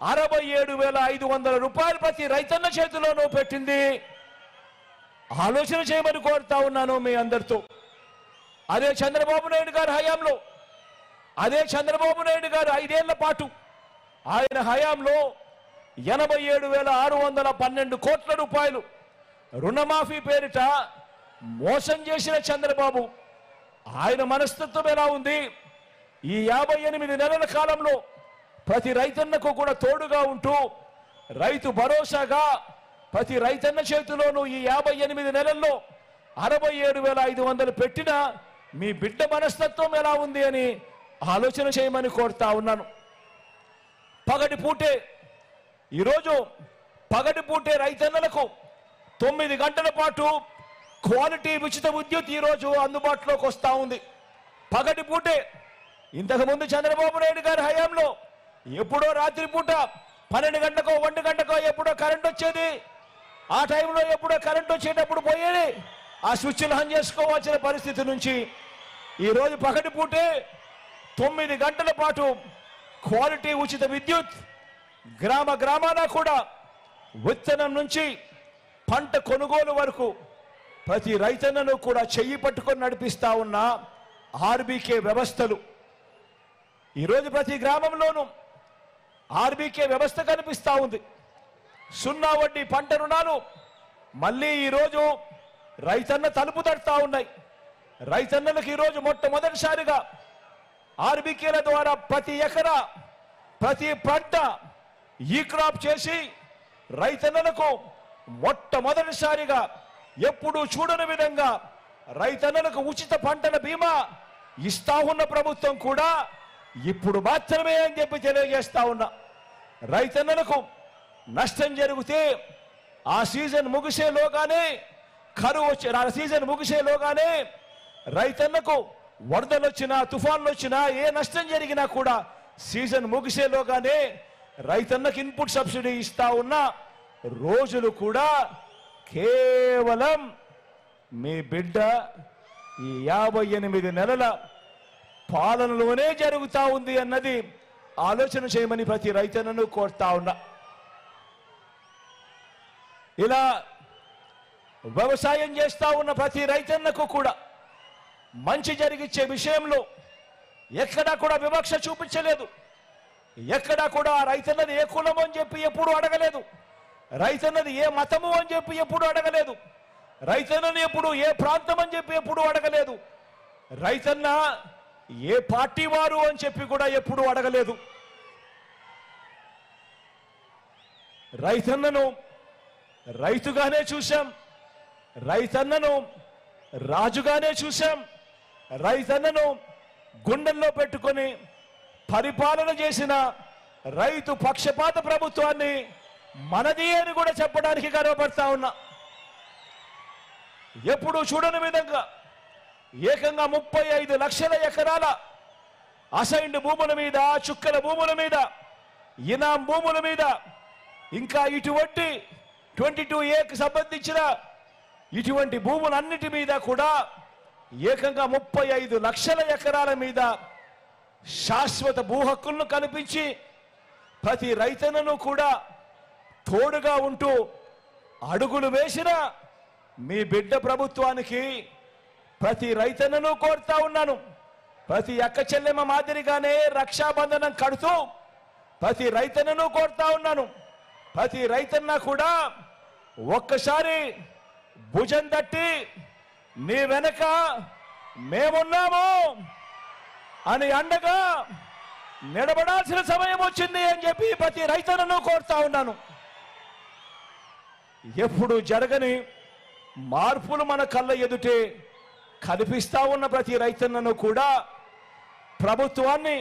67,500 రూపాయలు ప్రతి రైతన్న చేతిలోనూ పెట్టింది. ఆలోచన చేయమని కోరుతా ఉన్నాను మీ అందరితో. అదే చంద్రబాబు నాయుడు గారి హయాంలో, అదే చంద్రబాబు నాయుడు గారు 5 ఏళ్ల పాటు ఆయన హయాంలో 87,612 కోట్ల రూపాయలు రుణమాఫీ పేరిట మోసం చేసిన చంద్రబాబు, ఆయన మనస్తత్వం ఎలా ఉంది? ఈ 58 నెలల కాలంలో ప్రతి రైతన్నకు కూడా తోడుగా ఉంటూ రైతు భరోసాగా ప్రతి రైతన్న చేతిలోనూ ఈ 58 నెలల్లో 67,500 పెట్టిన మీ బిడ్డ మనస్తత్వం ఎలా ఉంది అని ఆలోచన చేయమని కోరుతా ఉన్నాను. పగటిపూటే ఈరోజు పగటిపూటే రైతన్నలకు 9 గంటల పాటు క్వాలిటీ ఉచిత విద్యుత్ ఈరోజు అందుబాటులోకి వస్తూ ఉంది. పగటిపూటే ఇంతకుముందు చంద్రబాబు నాయుడు గారి హయాంలో ఎప్పుడో రాత్రిపూట 12 గంటకో 1 గంటకో ఎప్పుడో కరెంట్ వచ్చేది. ఆ టైంలో ఎప్పుడో కరెంట్ వచ్చేటప్పుడు పోయేది, ఆ స్విచ్లు ఆన్ చేసుకోవాల్సిన పరిస్థితి నుంచి ఈరోజు పగటిపూటే 9 గంటల పాటు క్వాలిటీ ఉచిత విద్యుత్ గ్రామ గ్రామాన కూడా విత్తనం నుంచి పంట కొనుగోలు వరకు ప్రతి రైతన్నను కూడా చెయ్యి పట్టుకొని నడిపిస్తా ఉన్న ఆర్బీకే వ్యవస్థలు. ఈరోజు ప్రతి గ్రామంలోనూ ఆర్బీకే వ్యవస్థ కనిపిస్తూ ఉంది. 0 వడ్డీ పంట రుణాలు మళ్ళీ ఈరోజు రైతన్న తలుపు తడుతూ ఉన్నాయి. రైతన్నలకు ఈరోజు మొట్టమొదటిసారిగా ఆర్బీకేల ద్వారా ప్రతి ఎకరా ప్రతి పంట ఈ క్రాప్ చేసి రైతన్నలకు మొట్టమొదటిసారిగా ఎప్పుడూ చూడని విధంగా రైతన్నలకు ఉచిత పంటల బీమా ఇస్తా ఉన్న ప్రభుత్వం కూడా ఇప్పుడు మాత్రమే అని చెప్పి తెలియజేస్తా ఉన్నా. రైతన్నలకు నష్టం జరిగితే ఆ సీజన్ ముగిసేలోగానే కరువు వచ్చి ఆ సీజన్ ముగిసేలోగానే రైతన్నకు వరదలు వచ్చినా తుఫాన్లు వచ్చినా ఏ నష్టం జరిగినా కూడా సీజన్ ముగిసేలోగానే రైతన్నకు ఇన్పుట్ సబ్సిడీ ఇస్తా ఉన్న రోజులు కూడా కేవలం మీ బిడ్డ ఈ 58 నెలల పాలనలోనే జరుగుతా ఉంది అన్నది ఆలోచన చేయమని ప్రతి రైతన్నను కోరుతా ఉన్నా. ఇలా వ్యవసాయం చేస్తా ఉన్న ప్రతి రైతన్నకు కూడా మంచి జరిగిచ్చే విషయంలో ఎక్కడా కూడా వివక్ష చూపించలేదు. ఎక్కడా కూడా రైతన్నది ఏ కులము అని చెప్పి ఎప్పుడు అడగలేదు. రైతన్నది ఏ మతము అని చెప్పి ఎప్పుడు అడగలేదు. రైతన్నని ఎప్పుడు ఏ ప్రాంతం అని చెప్పి ఎప్పుడు అడగలేదు. రైతన్న ఏ పార్టీ వారు అని చెప్పి కూడా ఎప్పుడు అడగలేదు. రైతన్నను రైతుగానే చూశాం, రైతన్నను రాజుగానే చూశాం, రైతన్నను గుండెల్లో పెట్టుకొని పరిపాలన చేసిన రైతు పక్షపాత ప్రభుత్వాన్ని మనది అని కూడా చెప్పడానికి గర్వపడతా ఉన్నా. ఎప్పుడు చూడని విధంగా ఏకంగా 35 లక్షల ఎకరాల అసైన్డ్ భూముల మీద, చుక్కల భూముల మీద, ఇనాం భూముల మీద, ఇంకా ఇటువంటి 22A సంబంధించిన ఇటువంటి భూములన్నిటి మీద కూడా ఏకంగా 35 లక్షల ఎకరాల మీద శాశ్వత భూ హక్కులను కల్పించి ప్రతి రైతన్నను కూడా తోడుగా ఉంటూ అడుగులు వేసిన మీ బిడ్డ ప్రభుత్వానికి ప్రతి రైతన్నను కోరుతా ఉన్నాను. ప్రతి అక్క చెల్లెమ్మ మాదిరిగానే రక్షాబంధనం కడుతూ ప్రతి రైతన్నను కోరుతా ఉన్నాను. ప్రతి రైతన్న కూడా ఒక్కసారి భుజం తట్టి నీ వెనక మేమున్నాము అని అండగా నిలబడాల్సిన సమయం వచ్చింది అని చెప్పి ప్రతి రైతన్నను కోరుతా ఉన్నాను. ఎప్పుడు జరగని మార్పులు మన కళ్ళ ఎదుటే కనిపిస్తా ఉన్న ప్రతి రైతన్నను కూడా ప్రభుత్వాన్ని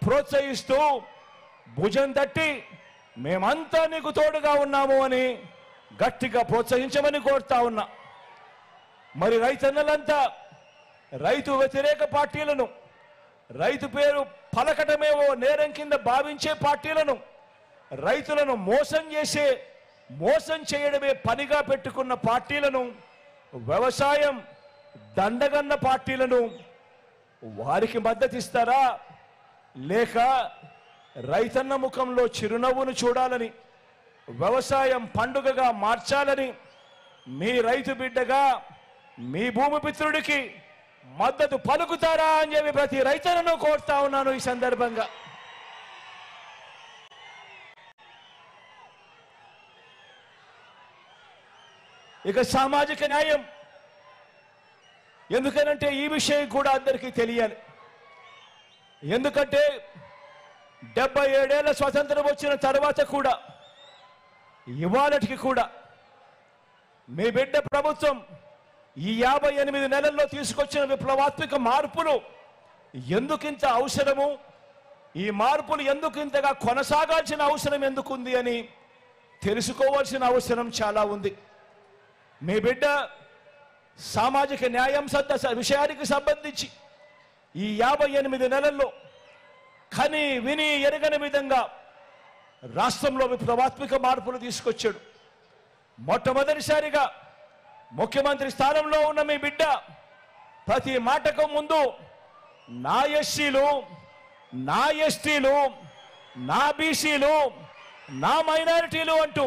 ప్రోత్సహిస్తూ భుజం తట్టి మేమంతా నీకు తోడుగా ఉన్నాము అని గట్టిగా ప్రోత్సహించమని కోరుతా ఉన్నా. మరి రైతన్నలంతా రైతు వ్యతిరేక పార్టీలను, రైతు పేరు పలకటమేవో నేరం కింద భావించే పార్టీలను, రైతులను మోసం చేయడమే పనిగా పెట్టుకున్న పార్టీలను, వ్యవసాయం దండగన్న పార్టీలను వారికి మద్దతిస్తారా, లేక రైతన్న ముఖంలో చిరునవ్వును చూడాలని, వ్యవసాయం పండుగగా మార్చాలని మీ రైతు బిడ్డగా మీ భూమిపుత్రుడికి మద్దతు పలుకుతారా అని చెప్పి ప్రతి రైతన్నను కోరుతా ఉన్నాను. ఈ సందర్భంగా ఇక సామాజిక న్యాయం, ఎందుకనంటే ఈ విషయం కూడా అందరికీ తెలియాలి. ఎందుకంటే 77 ఏళ్ల స్వతంత్రం వచ్చిన తర్వాత కూడా ఇవాళటికి కూడా మీ బిడ్డ ప్రభుత్వం ఈ 58 నెలల్లో తీసుకొచ్చిన విప్లవాత్మక మార్పులు ఎందుకింత అవసరము, ఈ మార్పులు ఎందుకింతగా కొనసాగాల్సిన అవసరం ఎందుకుంది అని తెలుసుకోవాల్సిన అవసరం చాలా ఉంది. మీ బిడ్డ సామాజిక న్యాయం విషయానికి సంబంధించి ఈ 58 నెలల్లో కని విని ఎరగని విధంగా రాష్ట్రంలో విప్లవాత్మక మార్పులు తీసుకొచ్చాడు. మొట్టమొదటిసారిగా ముఖ్యమంత్రి స్థానంలో ఉన్న మీ బిడ్డ ప్రతి మాటకు ముందు నా ఎస్సీలు, నా ఎస్టీలు, నా బీసీలు, నా మైనారిటీలు అంటూ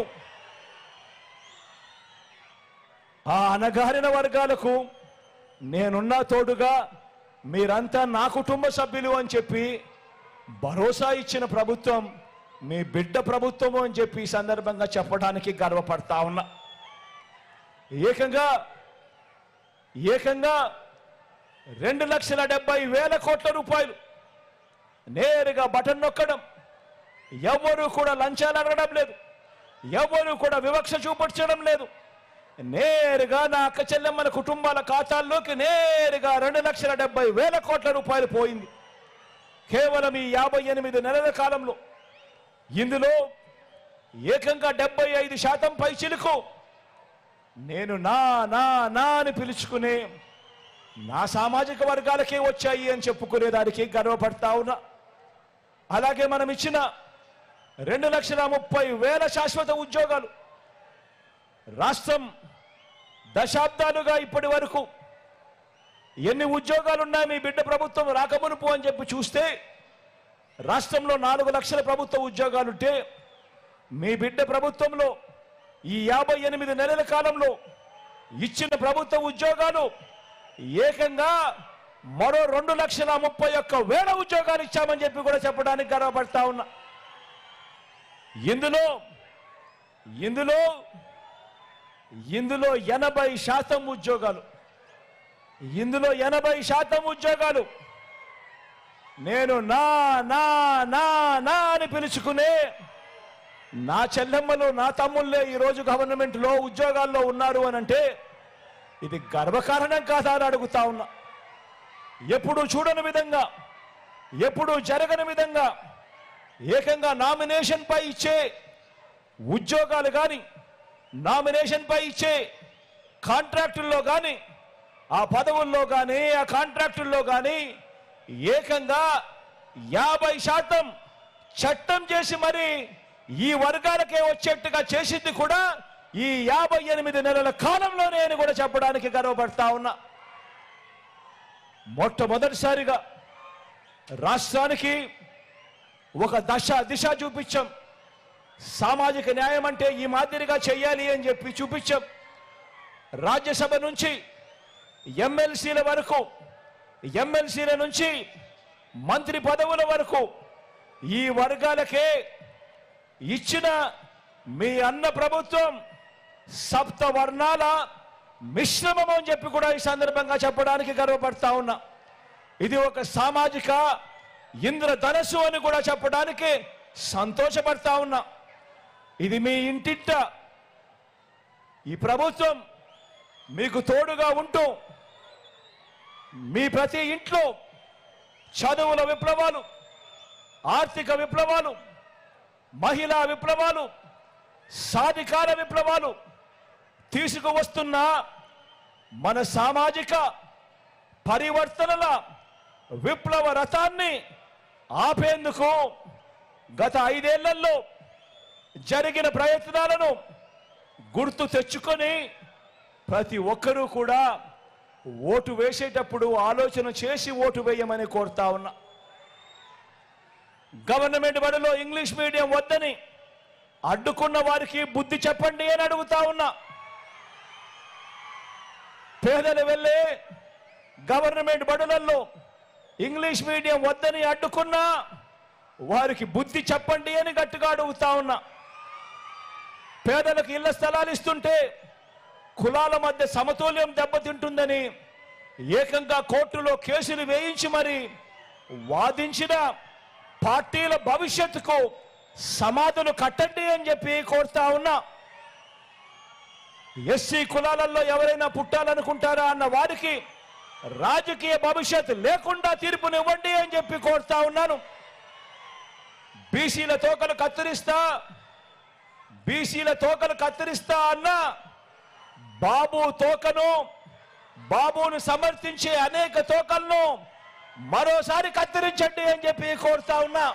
ఆ అణగారిన వర్గాలకు నేనున్నా తోడుగా, మీరంతా నా కుటుంబ సభ్యులు అని చెప్పి భరోసా ఇచ్చిన ప్రభుత్వం మీ బిడ్డ ప్రభుత్వము అని చెప్పి ఈ సందర్భంగా చెప్పడానికి గర్వపడతా ఉన్నా. ఏకంగా 2,70,000 కోట్ల రూపాయలు నేరుగా బటన్ నొక్కడం, ఎవరు కూడా లంచాలు అడగడం లేదు, ఎవరు కూడా వివక్ష చూపించడం లేదు. నేరుగా నా అక్క చెల్లెమ్మల కుటుంబాల ఖాతాల్లోకి నేరుగా 2,70,000 కోట్ల రూపాయలు పోయింది కేవలం ఈ 58 నెలల కాలంలో. ఇందులో ఏకంగా 75% పైచిలుకు నేను నా నా నా అని పిలుచుకునే నా సామాజిక వర్గాలకే వచ్చాయి అని చెప్పుకునేదానికి గర్వపడతా ఉన్నా. అలాగే మనం ఇచ్చిన 2,30,000 శాశ్వత ఉద్యోగాలు, రాష్ట్రం దశాబ్దాలుగా ఇప్పటి వరకు ఎన్ని ఉద్యోగాలున్నాయి మీ బిడ్డ ప్రభుత్వం రాకమునుపు అని చెప్పి చూస్తే రాష్ట్రంలో 4 లక్షల ప్రభుత్వ ఉద్యోగాలుంటే మీ బిడ్డ ప్రభుత్వంలో ఈ 58 నెలల కాలంలో ఇచ్చిన ప్రభుత్వ ఉద్యోగాలు ఏకంగా మరో 2,31,000 ఉద్యోగాలు ఇచ్చామని చెప్పి కూడా చెప్పడానికి గర్వపడతా ఉన్నా. ఇందులో 80% ఉద్యోగాలు, ఇందులో 80% ఉద్యోగాలు నేను నా నా నా నా అని పిలుచుకునే నా చెల్లెమ్మలు, నా తమ్ముళ్ళే ఈరోజు గవర్నమెంట్లో ఉద్యోగాల్లో ఉన్నారు అని అంటే ఇది గర్వకారణం కాదా అని అడుగుతా ఉన్నా. ఎప్పుడు చూడని విధంగా, ఎప్పుడు జరగని విధంగా ఏకంగా నామినేషన్ పై ఇచ్చే ఉద్యోగాలు కానీ, నామినేషన్ పై ఇచ్చే కాంట్రాక్టుల్లో కానీ, ఆ పదవుల్లో కానీ, ఆ కాంట్రాక్టుల్లో కానీ ఏకంగా 50% చట్టం చేసి మరి ఈ వర్గాలకే వచ్చేట్టుగా చేసింది కూడా ఈ 58 నెలల కాలంలో నేను కూడా చెప్పడానికి గర్వపడతా ఉన్నా. మొట్టమొదటిసారిగా రాష్ట్రానికి ఒక దిశ చూపించాం. సామాజిక న్యాయం అంటే ఈ మాదిరిగా చెయ్యాలి అని చెప్పి చూపించాం. రాజ్యసభ నుంచి ఎమ్మెల్సీల వరకు, ఎమ్మెల్సీల నుంచి మంత్రి పదవుల వరకు ఈ వర్గాలకే ఇచ్చిన మీ అన్న ప్రభుత్వం సప్త వర్ణాల మిశ్రమం అని చెప్పి కూడా ఈ సందర్భంగా చెప్పడానికి గర్వపడతా ఉన్నా. ఇది ఒక సామాజిక ఇంద్రధనస్సు అని కూడా చెప్పడానికి సంతోషపడతా ఉన్నా. ఇది మీ ఇంటింట ఈ ప్రభుత్వం మీకు తోడుగా ఉంటూ మీ ప్రతి ఇంట్లో చదువుల విప్లవాలు, ఆర్థిక విప్లవాలు, మహిళా విప్లవాలు, సాధికార విప్లవాలు తీసుకువస్తున్న మన సామాజిక పరివర్తనల విప్లవ రథాన్ని ఆపేందుకు గత 5 ఏళ్లలో జరిగిన ప్రయత్నాలను గుర్తు తెచ్చుకొని ప్రతి ఒక్కరూ కూడా ఓటు వేసేటప్పుడు ఆలోచన చేసి ఓటు వేయమని కోరుతా ఉన్నా. గవర్నమెంట్ బడిలో ఇంగ్లీష్ మీడియం వద్దని అడ్డుకున్న వారికి బుద్ధి చెప్పండి అని అడుగుతా ఉన్నా. పేదలు వెళ్ళే గవర్నమెంట్ బడులలో ఇంగ్లీష్ మీడియం వద్దని అడ్డుకున్నా వారికి బుద్ధి చెప్పండి అని గట్టిగా అడుగుతా ఉన్నా. పేదలకు ఇళ్ల స్థలాలు ఇస్తుంటే కులాల మధ్య సమతుల్యం దెబ్బతింటుందని ఏకంగా కోర్టులో కేసులు వేయించి మరి వాదించిన పార్టీల భవిష్యత్తుకు సమాధులు కట్టండి అని చెప్పి కోరుతా ఉన్నా. ఎస్సీ కులాలలో ఎవరైనా పుట్టాలనుకుంటారా అన్న వారికి రాజకీయ భవిష్యత్తు లేకుండా తీర్పునివ్వండి అని చెప్పి కోరుతా ఉన్నాను. బీసీల తోకలు కత్తిరిస్తా అన్న బాబును సమర్థించే అనేక తోకలను మరోసారి కత్తిరించండి అని చెప్పి కోరుతా ఉన్నా.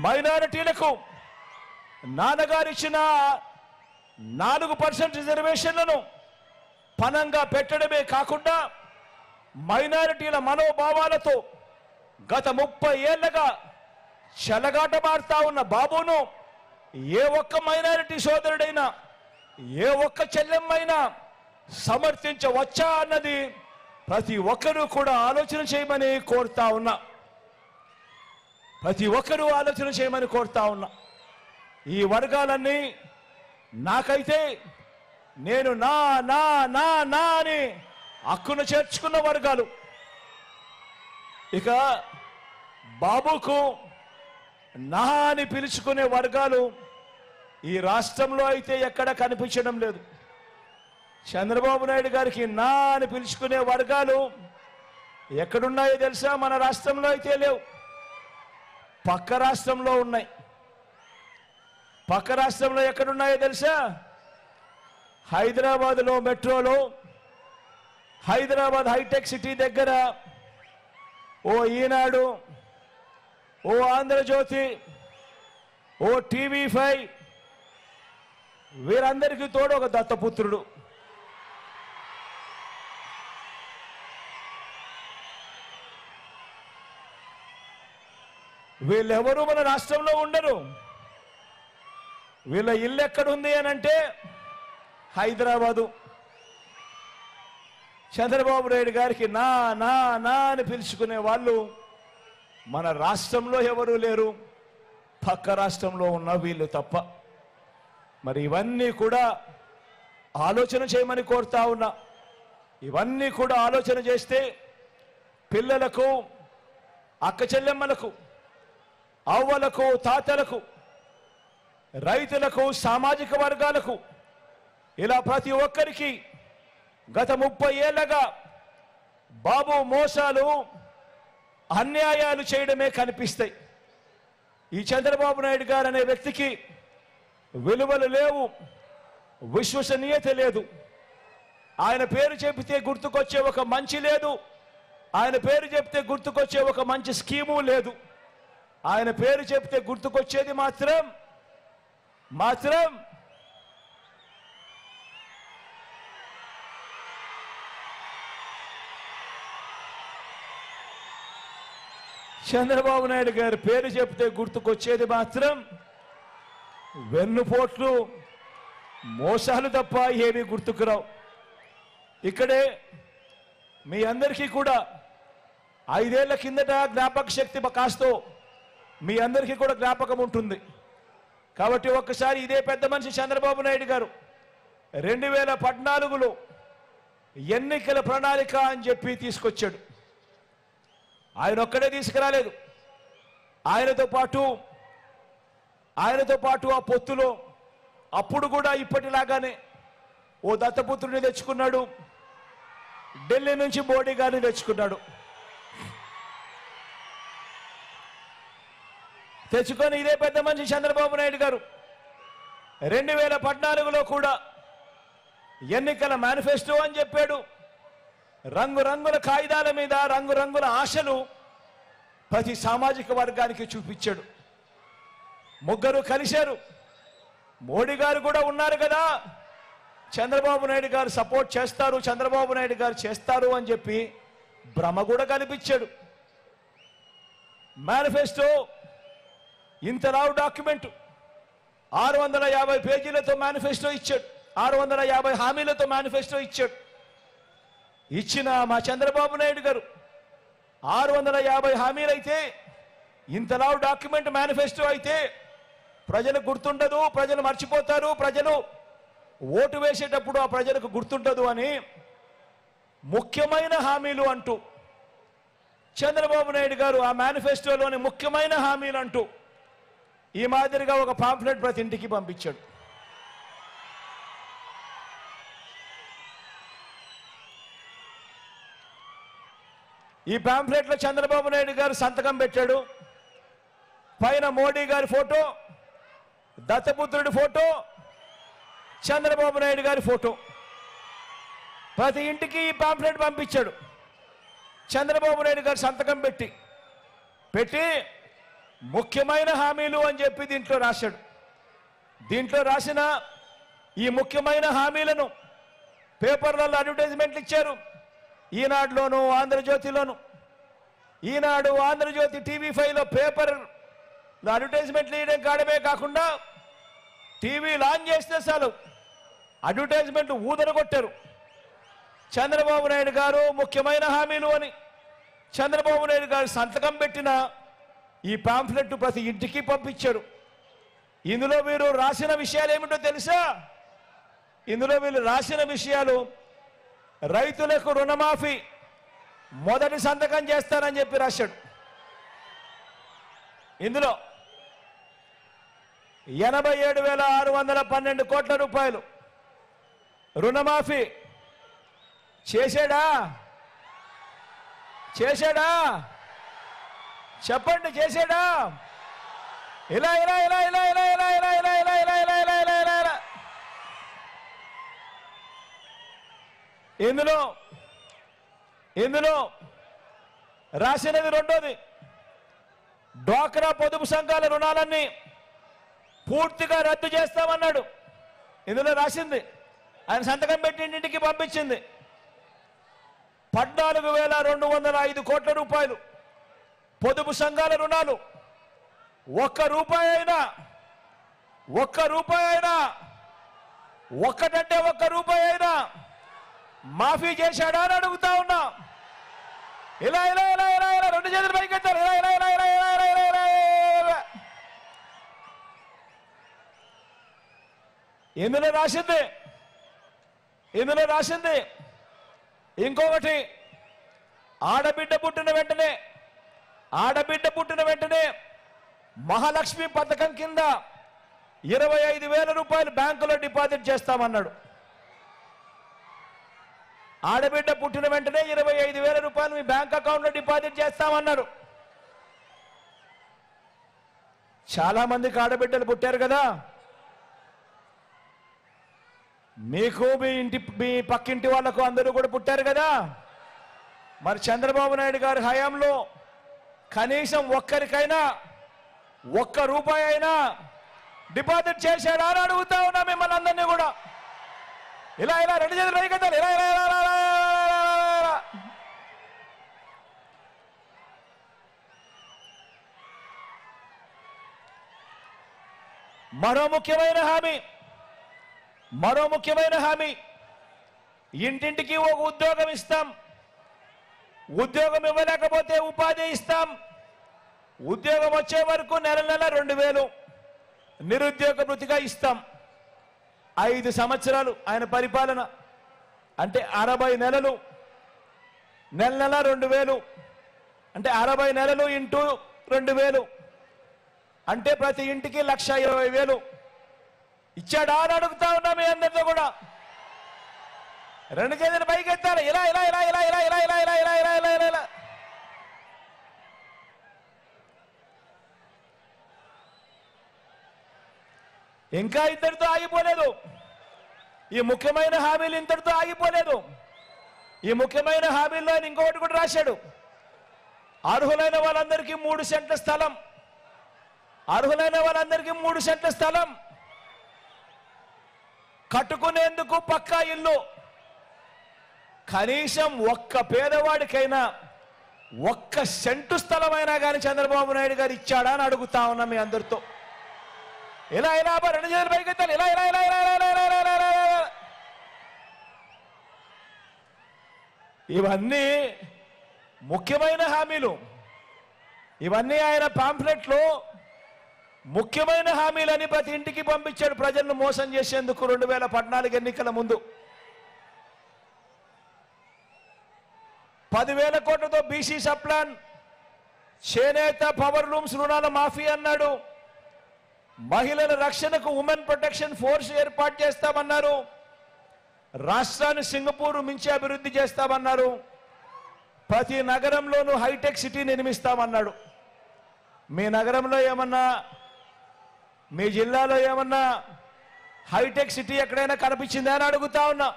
మైనారిటీలకు నాన్నగారిచ్చిన 4% రిజర్వేషన్లను పనంగా పెట్టడమే కాకుండా మైనారిటీల మనోభావాలతో గత 30 ఏళ్లుగా చెలగాటమాడుతా ఉన్న బాబును ఏ ఒక్క మైనారిటీ సోదరుడైనా, ఏ ఒక్క చెల్లెమ్మైనా సమర్థించవచ్చా అన్నది ప్రతి ఒక్కరూ కూడా ఆలోచన చేయమని కోరుతా ఉన్నా. ప్రతి ఒక్కరూ ఆలోచన చేయమని కోరుతా ఉన్నా. ఈ వర్గాలన్నీ నాకైతే నేను నా నా నా నా అని హక్కును చేర్చుకున్న వర్గాలు. ఇక బాబుకు నా అని పిలుచుకునే వర్గాలు ఈ రాష్ట్రంలో అయితే ఎక్కడ కనిపించడం లేదు. చంద్రబాబు నాయుడు గారికి నా అని పిలుచుకునే వర్గాలు ఎక్కడున్నాయో తెలుసా? మన రాష్ట్రంలో అయితే లేవు, పక్క రాష్ట్రంలో ఉన్నాయి. పక్క రాష్ట్రంలో ఎక్కడున్నాయో తెలుసా? హైదరాబాద్లో మెట్రోలో, హైదరాబాద్ హైటెక్ సిటీ దగ్గర ఓ ఈనాడు, ఓ ఆంధ్రజ్యోతి, ఓ TV5 వీరందరికీ తోడు ఒక దత్తపుత్రుడు. వీళ్ళెవరూ మన రాష్ట్రంలో ఉండరు. వీళ్ళ ఇల్లు ఎక్కడుంది అని అంటే హైదరాబాదు. చంద్రబాబు నాయుడు గారికి నా నా నా అని పిలుచుకునే వాళ్ళు మన రాష్ట్రంలో ఎవరూ లేరు, పక్క రాష్ట్రంలో ఉన్న వీళ్ళు తప్ప. మరి ఇవన్నీ కూడా ఆలోచన చేయమని కోరుతా ఉన్నా. ఇవన్నీ కూడా ఆలోచన చేస్తే పిల్లలకు, అక్క చెల్లెమ్మలకు, అవ్వలకు, తాతలకు, రైతులకు, సామాజిక వర్గాలకు, ఇలా ప్రతి ఒక్కరికి గత 30 ఏళ్లుగా బాబు మోసాలు, అన్యాయాలు చేయడమే కనిపిస్తాయి. ఈ చంద్రబాబు నాయుడు గారు అనే వ్యక్తికి విలువలు లేవు, విశ్వసనీయత లేదు. ఆయన పేరు చెబితే గుర్తుకొచ్చే ఒక మంచి లేదు, ఆయన పేరు చెప్తే గుర్తుకొచ్చే ఒక మంచి స్కీము లేదు. ఆయన పేరు చెప్తే గుర్తుకొచ్చేది మాత్రం మాత్రం చంద్రబాబు నాయుడు గారి పేరు చెప్తే గుర్తుకొచ్చేది మాత్రం వెన్నుపోట్లు మోసాలు తప్ప ఏమీ గుర్తుకురావు. ఇక్కడే మీ అందరికీ కూడా 5 ఏళ్ల కిందట జ్ఞాపక శక్తి కాస్తో మీ అందరికీ కూడా జ్ఞాపకం ఉంటుంది. కాబట్టి ఒక్కసారి ఇదే పెద్ద మనిషి చంద్రబాబు నాయుడు గారు 2014లో ఎన్నికల ప్రణాళిక అని చెప్పి తీసుకొచ్చాడు. ఆయన ఒక్కడే తీసుకురాలేదు. ఆయనతో పాటు ఆ పొత్తులో అప్పుడు కూడా ఇప్పటిలాగానే ఓ దత్తపుత్రుడిని తెచ్చుకున్నాడు, ఢిల్లీ నుంచి మోడీ గారిని తెచ్చుకున్నాడు. తెచ్చుకొని ఇదే పెద్ద మనిషి చంద్రబాబు నాయుడు గారు 2014లో కూడా ఎన్నికల మేనిఫెస్టో అని చెప్పాడు. రంగురంగుల కాగితాల మీద రంగురంగుల ఆశలు ప్రతి సామాజిక వర్గానికి చూపించాడు. ముగ్గురు కలిశారు. మోడీ గారు కూడా ఉన్నారు కదా, చంద్రబాబు నాయుడు గారు సపోర్ట్ చేస్తారు, చంద్రబాబు నాయుడు గారు చేస్తారు అని చెప్పి భ్రమ కూడా కల్పించాడు. మేనిఫెస్టో ఇంతలావు డాక్యుమెంట్ 650 పేజీలతో మేనిఫెస్టో ఇచ్చాడు. 650 హామీలతో మేనిఫెస్టో ఇచ్చాడు. ఇచ్చిన మా చంద్రబాబు నాయుడు గారు 650 హామీలైతే ఇంతలావు డాక్యుమెంట్ మేనిఫెస్టో అయితే ప్రజలకు గుర్తుండదు, ప్రజలు మర్చిపోతారు, ప్రజలు ఓటు వేసేటప్పుడు ఆ ప్రజలకు గుర్తుండదు అని ముఖ్యమైన హామీలు అంటూ చంద్రబాబు నాయుడు గారు ఆ మేనిఫెస్టోలోని ముఖ్యమైన హామీలు అంటూ ఈ మాదిరిగా ఒక పాంఫ్లెట్ ప్రతి ఇంటికి పంపించాడు. ఈ పాంఫ్లెట్లో చంద్రబాబు నాయుడు గారు సంతకం పెట్టాడు. పైన మోడీ గారి ఫోటో, దత్తపుత్రుడి ఫోటో, చంద్రబాబు నాయుడు గారి ఫోటో. ప్రతి ఇంటికి ఈ పాంఫ్లెట్ పంపించాడు. చంద్రబాబు నాయుడు గారు సంతకం పెట్టి ముఖ్యమైన హామీలు అని చెప్పి దీంట్లో రాశాడు. దీంట్లో రాసిన ఈ ముఖ్యమైన హామీలను పేపర్లలో అడ్వర్టైజ్మెంట్లు ఇచ్చారు. ఈనాడులోను, ఆంధ్రజ్యోతిలోను. ఈనాడు, ఆంధ్రజ్యోతి, TV5లో పేపర్ అడ్వర్టైజ్మెంట్లు వేయడం కాడమే కాకుండా టీవీ లాంచ్ చేస్తే చాలు అడ్వర్టైజ్మెంట్లు ఊదరగొట్టారు. చంద్రబాబు నాయుడు గారు ముఖ్యమైన హామీలు అని చంద్రబాబు నాయుడు గారు సంతకం పెట్టిన ఈ పాంఫ్లెట్ ప్రతి ఇంటికి పంపించారు. ఇందులో వీరు రాసిన విషయాలు ఏమిటో తెలుసా? ఇందులో వీళ్ళు రాసిన విషయాలు రైతులకు రుణమాఫీ మొదటి సంతకం చేస్తారని చెప్పి రాశాడు. ఇందులో 87,612 కోట్ల రూపాయలు రుణమాఫీ చేశాడా? చెప్పండి, చేశాడా? ఇలా ఇలా ఇలా ఇలా ఇలా ఇలా ఇలా ఇలా ఇలా ఇలా ఇలా ఇలా ఇలా ఇలా ఇలా ఇందులో రాసినది రెండోది, డ్వాక్రా పొదుపు సంఘాల రుణాలన్నీ పూర్తిగా రద్దు చేస్తామన్నాడు. ఇందులో రాసింది, ఆయన సంతకం పెట్టి ఇంటికి పంపించింది. 14,205 కోట్ల రూపాయలు పొదుపు సంఘాల రుణాలు. ఒక్క రూపాయి అయినా ఒక్కటంటే ఒక్క రూపాయి అయినా మాఫీ చేశాడా అని అడుగుతా ఉన్నా. ఇలా ఇలా ఇలా ఇలా ఇలా రెండు చేతులు పైకెత్తారు. ఇలా ఇలా ఇలా ఇలా ఇలా ఇలా ఇలా ఇలా ఇందులో రాసింది ఇంకొకటి, ఆడబిడ్డ పుట్టిన వెంటనే మహాలక్ష్మి పథకం కింద 25,000 రూపాయలు బ్యాంకులో డిపాజిట్ చేస్తామన్నాడు. ఆడబిడ్డ పుట్టిన వెంటనే 25,000 రూపాయలు మీ బ్యాంక్ అకౌంట్లో డిపాజిట్ చేస్తామన్నారు. చాలా మందికి ఆడబిడ్డలు పుట్టారు కదా. మీకు మీ పక్కింటి వాళ్లకు అందరూ కూడా పుట్టారు కదా. మరి చంద్రబాబు నాయుడు గారి హయాంలో కనీసం ఒక్కరికైనా ఒక్క రూపాయి అయినా డిపాజిట్ చేశాడా అని అడుగుతా ఉన్నా మిమ్మల్ని అందరినీ కూడా. ఇలా ఇలా రెండు చేతులు పైకెత్తాలి. ఇలా ఇలా ఇలా ఇలా ఇలా. మరో ముఖ్యమైన హామీ ఇంటింటికి ఒక ఉద్యోగం ఇస్తాం. ఉద్యోగం ఇవ్వలేకపోతే ఉపాధి ఇస్తాం. ఉద్యోగం వచ్చే వరకు నెల 2000 నిరుద్యోగ భృతిగా ఇస్తాం. 5 సంవత్సరాలు ఆయన పరిపాలన అంటే 60 నెలలు, నెల 2000 అంటే 60 నెలలు ఇంటూ 2000 అంటే ప్రతి ఇంటికి 1,20,000 ఇచ్చాడా అని అడుగుతా ఉన్నా మీ అందరితో కూడా. రెండు చేతులు పైకెత్తాలి. ఇలా ఇలా ఇలా ఇలా ఇలా ఇలా ఇలా ఇలా ఇలా ఇలా ఇలా ఇలా ఇలా. ఇంకా ఇంతటితో ఆగిపోలేదు. ఈ ముఖ్యమైన హామీలు ఇంతటితో ఆగిపోలేదు. ఈ ముఖ్యమైన హామీల్లో ఆయన ఇంకొకటి కూడా రాశాడు. అర్హులైన వాళ్ళందరికీ 3 సెంట్ల స్థలం, అర్హులైన వాళ్ళందరికీ 3 సెంట్ల స్థలం, కట్టుకునేందుకు పక్కా ఇల్లు. కనీసం ఒక్క పేదవాడికైనా 1 సెంటు స్థలమైనా కానీ చంద్రబాబు నాయుడు గారు ఇచ్చాడా అని అడుగుతా ఉన్నా మీ అందరితో. ఇలా ఇలా రెండు చేతులు పైకెత్తాలి. ఇలా ఇలా ఇలా ఇలా ఇలా ఇలా ఇలా ఇలా ఇలా. ఇవన్నీ ముఖ్యమైన హామీలు. ఇవన్నీ ఆయన పాంఫ్లెట్లో ముఖ్యమైన హామీలని ప్రతి ఇంటికి పంపించాడు ప్రజలను మోసం చేసేందుకు 2014 ఎన్నికల ముందు. 10,000 కోట్లతో బీసీ సప్లాన్, చేనేత, పవర్ లూమ్స్ రుణాల మాఫీ అన్నాడు. మహిళల రక్షణకు ఉమెన్ ప్రొటెక్షన్ ఫోర్స్ ఏర్పాటు చేస్తామన్నారు. రాష్ట్రాన్ని సింగపూర్ మించి అభివృద్ధి చేస్తామన్నారు. ప్రతి నగరంలోనూ హైటెక్ సిటీ నిర్మిస్తామన్నాడు. మీ నగరంలో ఏమన్నా, మీ జిల్లాలో ఏమన్నా హైటెక్ సిటీ ఎక్కడైనా కనిపించిందా అని అడుగుతా ఉన్నా.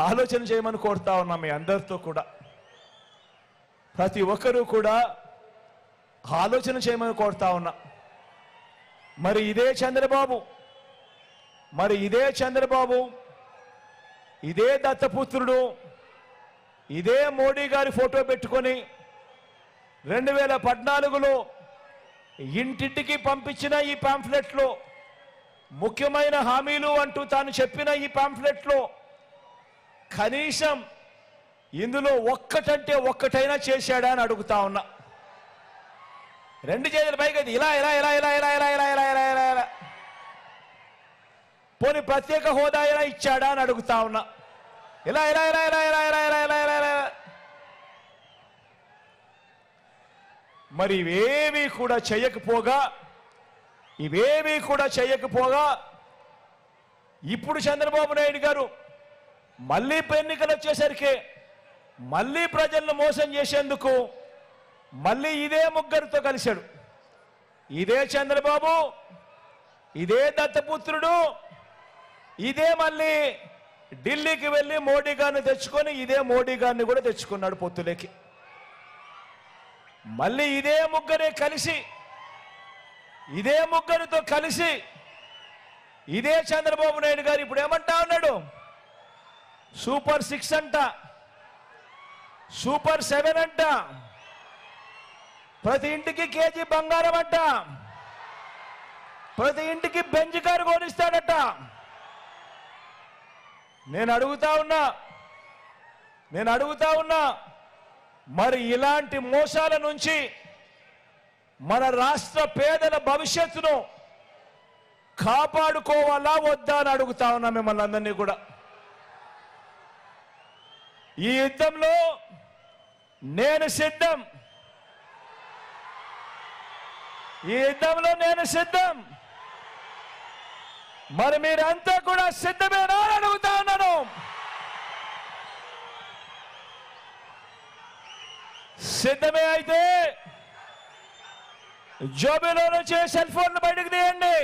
ఆలోచన చేయమని కోరుతా ఉన్నా మీ అందరితో కూడా. ప్రతి ఒక్కరూ కూడా ఆలోచన చేయమని కోరుతా ఉన్నా. మరి ఇదే చంద్రబాబు, ఇదే దత్తపుత్రుడు, ఇదే మోడీ గారి ఫోటో పెట్టుకొని 2014లో ఇంటింటికి పంపించిన ఈ పాంఫ్లెట్లో ముఖ్యమైన హామీలు అంటూ తాను చెప్పిన ఈ పాంఫ్లెట్లో కనీసం ఇందులో ఒక్కటంటే ఒక్కటైనా చేశాడా అని అడుగుతా ఉన్నా. రెండు చేతుల పైకి ఇలా ఇలా ఇలా ఇలా ఇలా ఇలా ఇలా ఇలా ఇలా ఇలా ఇలా. పోనీ ప్రత్యేక హోదా అయినా ఇచ్చాడా అని అడుగుతా ఉన్నా. ఇలా ఇలా ఇలా ఇలా ఇలా ఇలా ఇలా ఇలా ఇలా ఇలా. మరి ఇవేవి కూడా చేయకపోగా ఇప్పుడు చంద్రబాబు నాయుడు గారు మళ్ళీ ఎన్నికలు వచ్చేసరికి మళ్ళీ ప్రజలను మోసం చేసేందుకు మళ్ళీ ఇదే ముగ్గురితో కలిశాడు. ఇదే చంద్రబాబు, ఇదే దత్తపుత్రుడు, ఇదే మళ్ళీ ఢిల్లీకి వెళ్ళి మోడీ గారిని తెచ్చుకొని ఇదే మోడీ గారిని కూడా తెచ్చుకున్నాడు పొత్తులేకి. మళ్ళీ ఇదే ముగ్గురే కలిసి, ఇదే ముగ్గురితో కలిసి ఇదే చంద్రబాబు నాయుడు గారు ఇప్పుడు ఏమంటా ఉన్నాడు? సూపర్ 6 అంట, సూపర్ 7 అంట, ప్రతి ఇంటికి కేజీ బంగారం అంట, ప్రతి ఇంటికి బెంజ్ కారు కొనిస్తాడట. నేను అడుగుతా ఉన్నా మరి ఇలాంటి మోసాల నుంచి మన రాష్ట్ర పేదల భవిష్యత్తును కాపాడుకోవాలా వద్దా అని అడుగుతా ఉన్నా మిమ్మల్ని అందరినీ కూడా. ఈ యుద్ధంలో నేను సిద్ధం, మరి మీరంతా కూడా సిద్ధమేనా అని అడుగుతా ఉన్నాను. సిద్ధమే అయితే జోబీలో నుంచి సెల్ ఫోన్లు బయటకు తీయండి.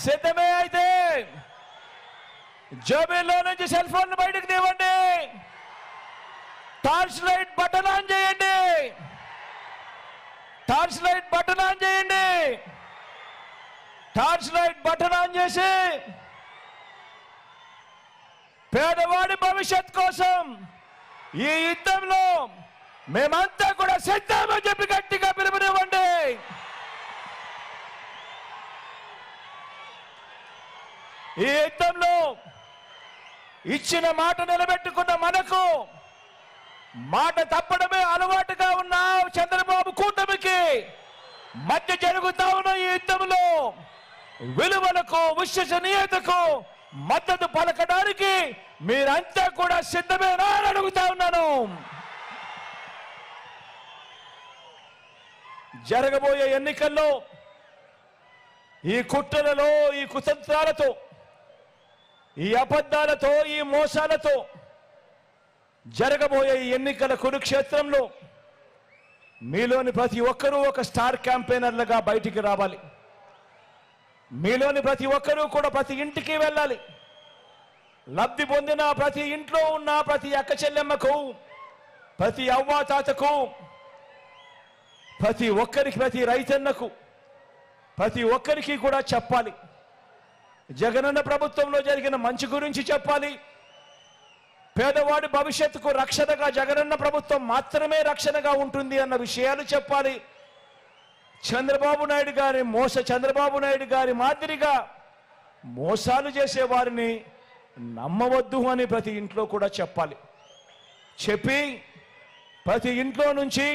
సిద్ధమే అయితే జోబీలో నుంచి సెల్ ఫోన్లు బయటకు తీయండి. టార్చ్ లైట్ బటన్ ఆన్ చేయండి. టార్చ్ లైట్ బటన్ ఆన్ చేయండి. టార్చ్ లైట్ బటన్ ఆన్ చేసి పేదవాడి భవిష్యత్ కోసం ఈ యుద్ధంలో మేమంతా కూడా సిద్ధమని చెప్పి గట్టిగా పిలుపునివ్వండి. ఈ యుద్ధంలో ఇచ్చిన మాట నిలబెట్టుకున్న మనకు మాట తప్పడమే అలవాటుగా ఉన్న చంద్రబాబు కూటమికి మధ్య జరుగుతా ఉన్న ఈ యుద్ధంలో విలువలకు విశ్వసనీయతకు మద్దతు పలకడానికి మీరంతా కూడా సిద్ధమేనా అని అడుగుతా ఉన్నాను. జరగబోయే ఎన్నికల్లో ఈ కుట్రలలో, ఈ కుతంత్రాలతో, ఈ అబద్ధాలతో, ఈ మోసాలతో జరగబోయే ఈ ఎన్నికల కురుక్షేత్రంలో మీలోని ప్రతి ఒక్కరూ ఒక స్టార్ క్యాంపెయినర్లుగా బయటికి రావాలి. మీలోని ప్రతి ఒక్కరూ కూడా ప్రతి ఇంటికి వెళ్ళాలి. లబ్ధి పొందిన ప్రతి ఇంట్లో ఉన్న ప్రతి అక్క చెల్లెమ్మకు, ప్రతి అవ్వాతాతకు, ప్రతి ఒక్కరికి, ప్రతి రైతన్నకు, ప్రతి ఒక్కరికి కూడా చెప్పాలి. జగనన్న ప్రభుత్వంలో జరిగిన మంచి గురించి చెప్పాలి. పేదవాడి భవిష్యత్తుకు రక్షణగా జగనన్న ప్రభుత్వం మాత్రమే రక్షణగా ఉంటుంది అన్న విషయాలు చెప్పాలి. చంద్రబాబు నాయుడు గారి మాదిరిగా మోసాలు చేసే వారిని నమ్మవద్దు అని ప్రతి ఇంట్లో కూడా చెప్పాలి. చెప్పి ప్రతి ఇంట్లో నుంచి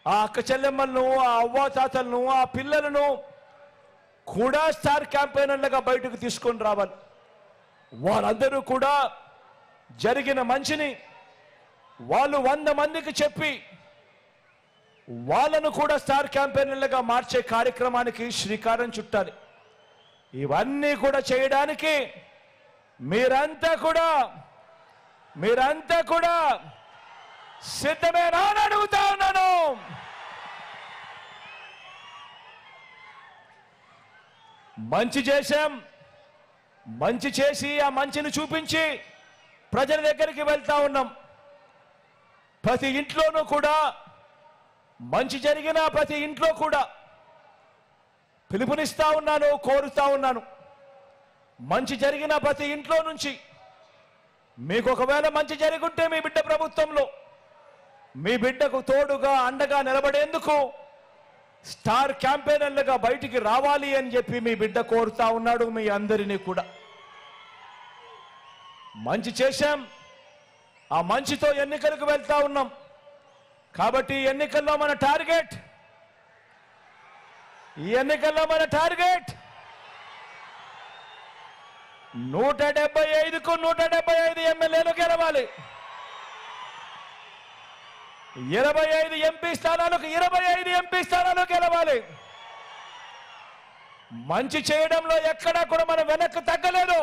ఆ అక్క చెల్లెమ్మలను, ఆ అవ్వాతాతలను, ఆ పిల్లలను కూడా స్టార్ క్యాంపెయినర్లుగా బయటకు తీసుకొని రావాలి. వారందరూ కూడా జరిగిన మంచిని వాళ్ళు 100 మందికి చెప్పి వాళ్ళను కూడా స్టార్ క్యాంపెయినర్లుగా మార్చే కార్యక్రమానికి శ్రీకారం చుట్టాలి. ఇవన్నీ కూడా చేయడానికి మీరంతా కూడా సిద్ధమేనా అని అడుగుతా ఉన్నాను. మంచి చేశాం, మంచి చేసి ఆ మంచిని చూపించి ప్రజల దగ్గరికి వెళ్తా ఉన్నాం. ప్రతి ఇంట్లోనూ కూడా మంచి జరిగిన ప్రతి ఇంట్లో కూడా పిలుపునిస్తా ఉన్నాను, కోరుతా ఉన్నాను. మంచి జరిగిన ప్రతి ఇంట్లో నుంచి మీకు ఒకవేళ మంచి జరుగుంటే మీ బిడ్డ ప్రభుత్వంలో మీ బిడ్డకు తోడుగా అండగా నిలబడేందుకు స్టార్ క్యాంపెయినర్లుగా బయటికి రావాలి అని చెప్పి మీ బిడ్డ కోరుతా ఉన్నాడు. మీ అందరినీ కూడా మంచి చేశాం, ఆ మంచితో ఎన్నికలకు వెళ్తా ఉన్నాం. కాబట్టి ఈ ఎన్నికల్లో మన టార్గెట్ 175కు 175 ఎమ్మెల్యేలు గెలవాలి. 25 ఎంపీ స్థానాలకు 25 ఎంపీ స్థానాలు గెలవాలి. మంచి చేయడంలో ఎక్కడా కూడా మనం వెనక్కి తగ్గలేదు.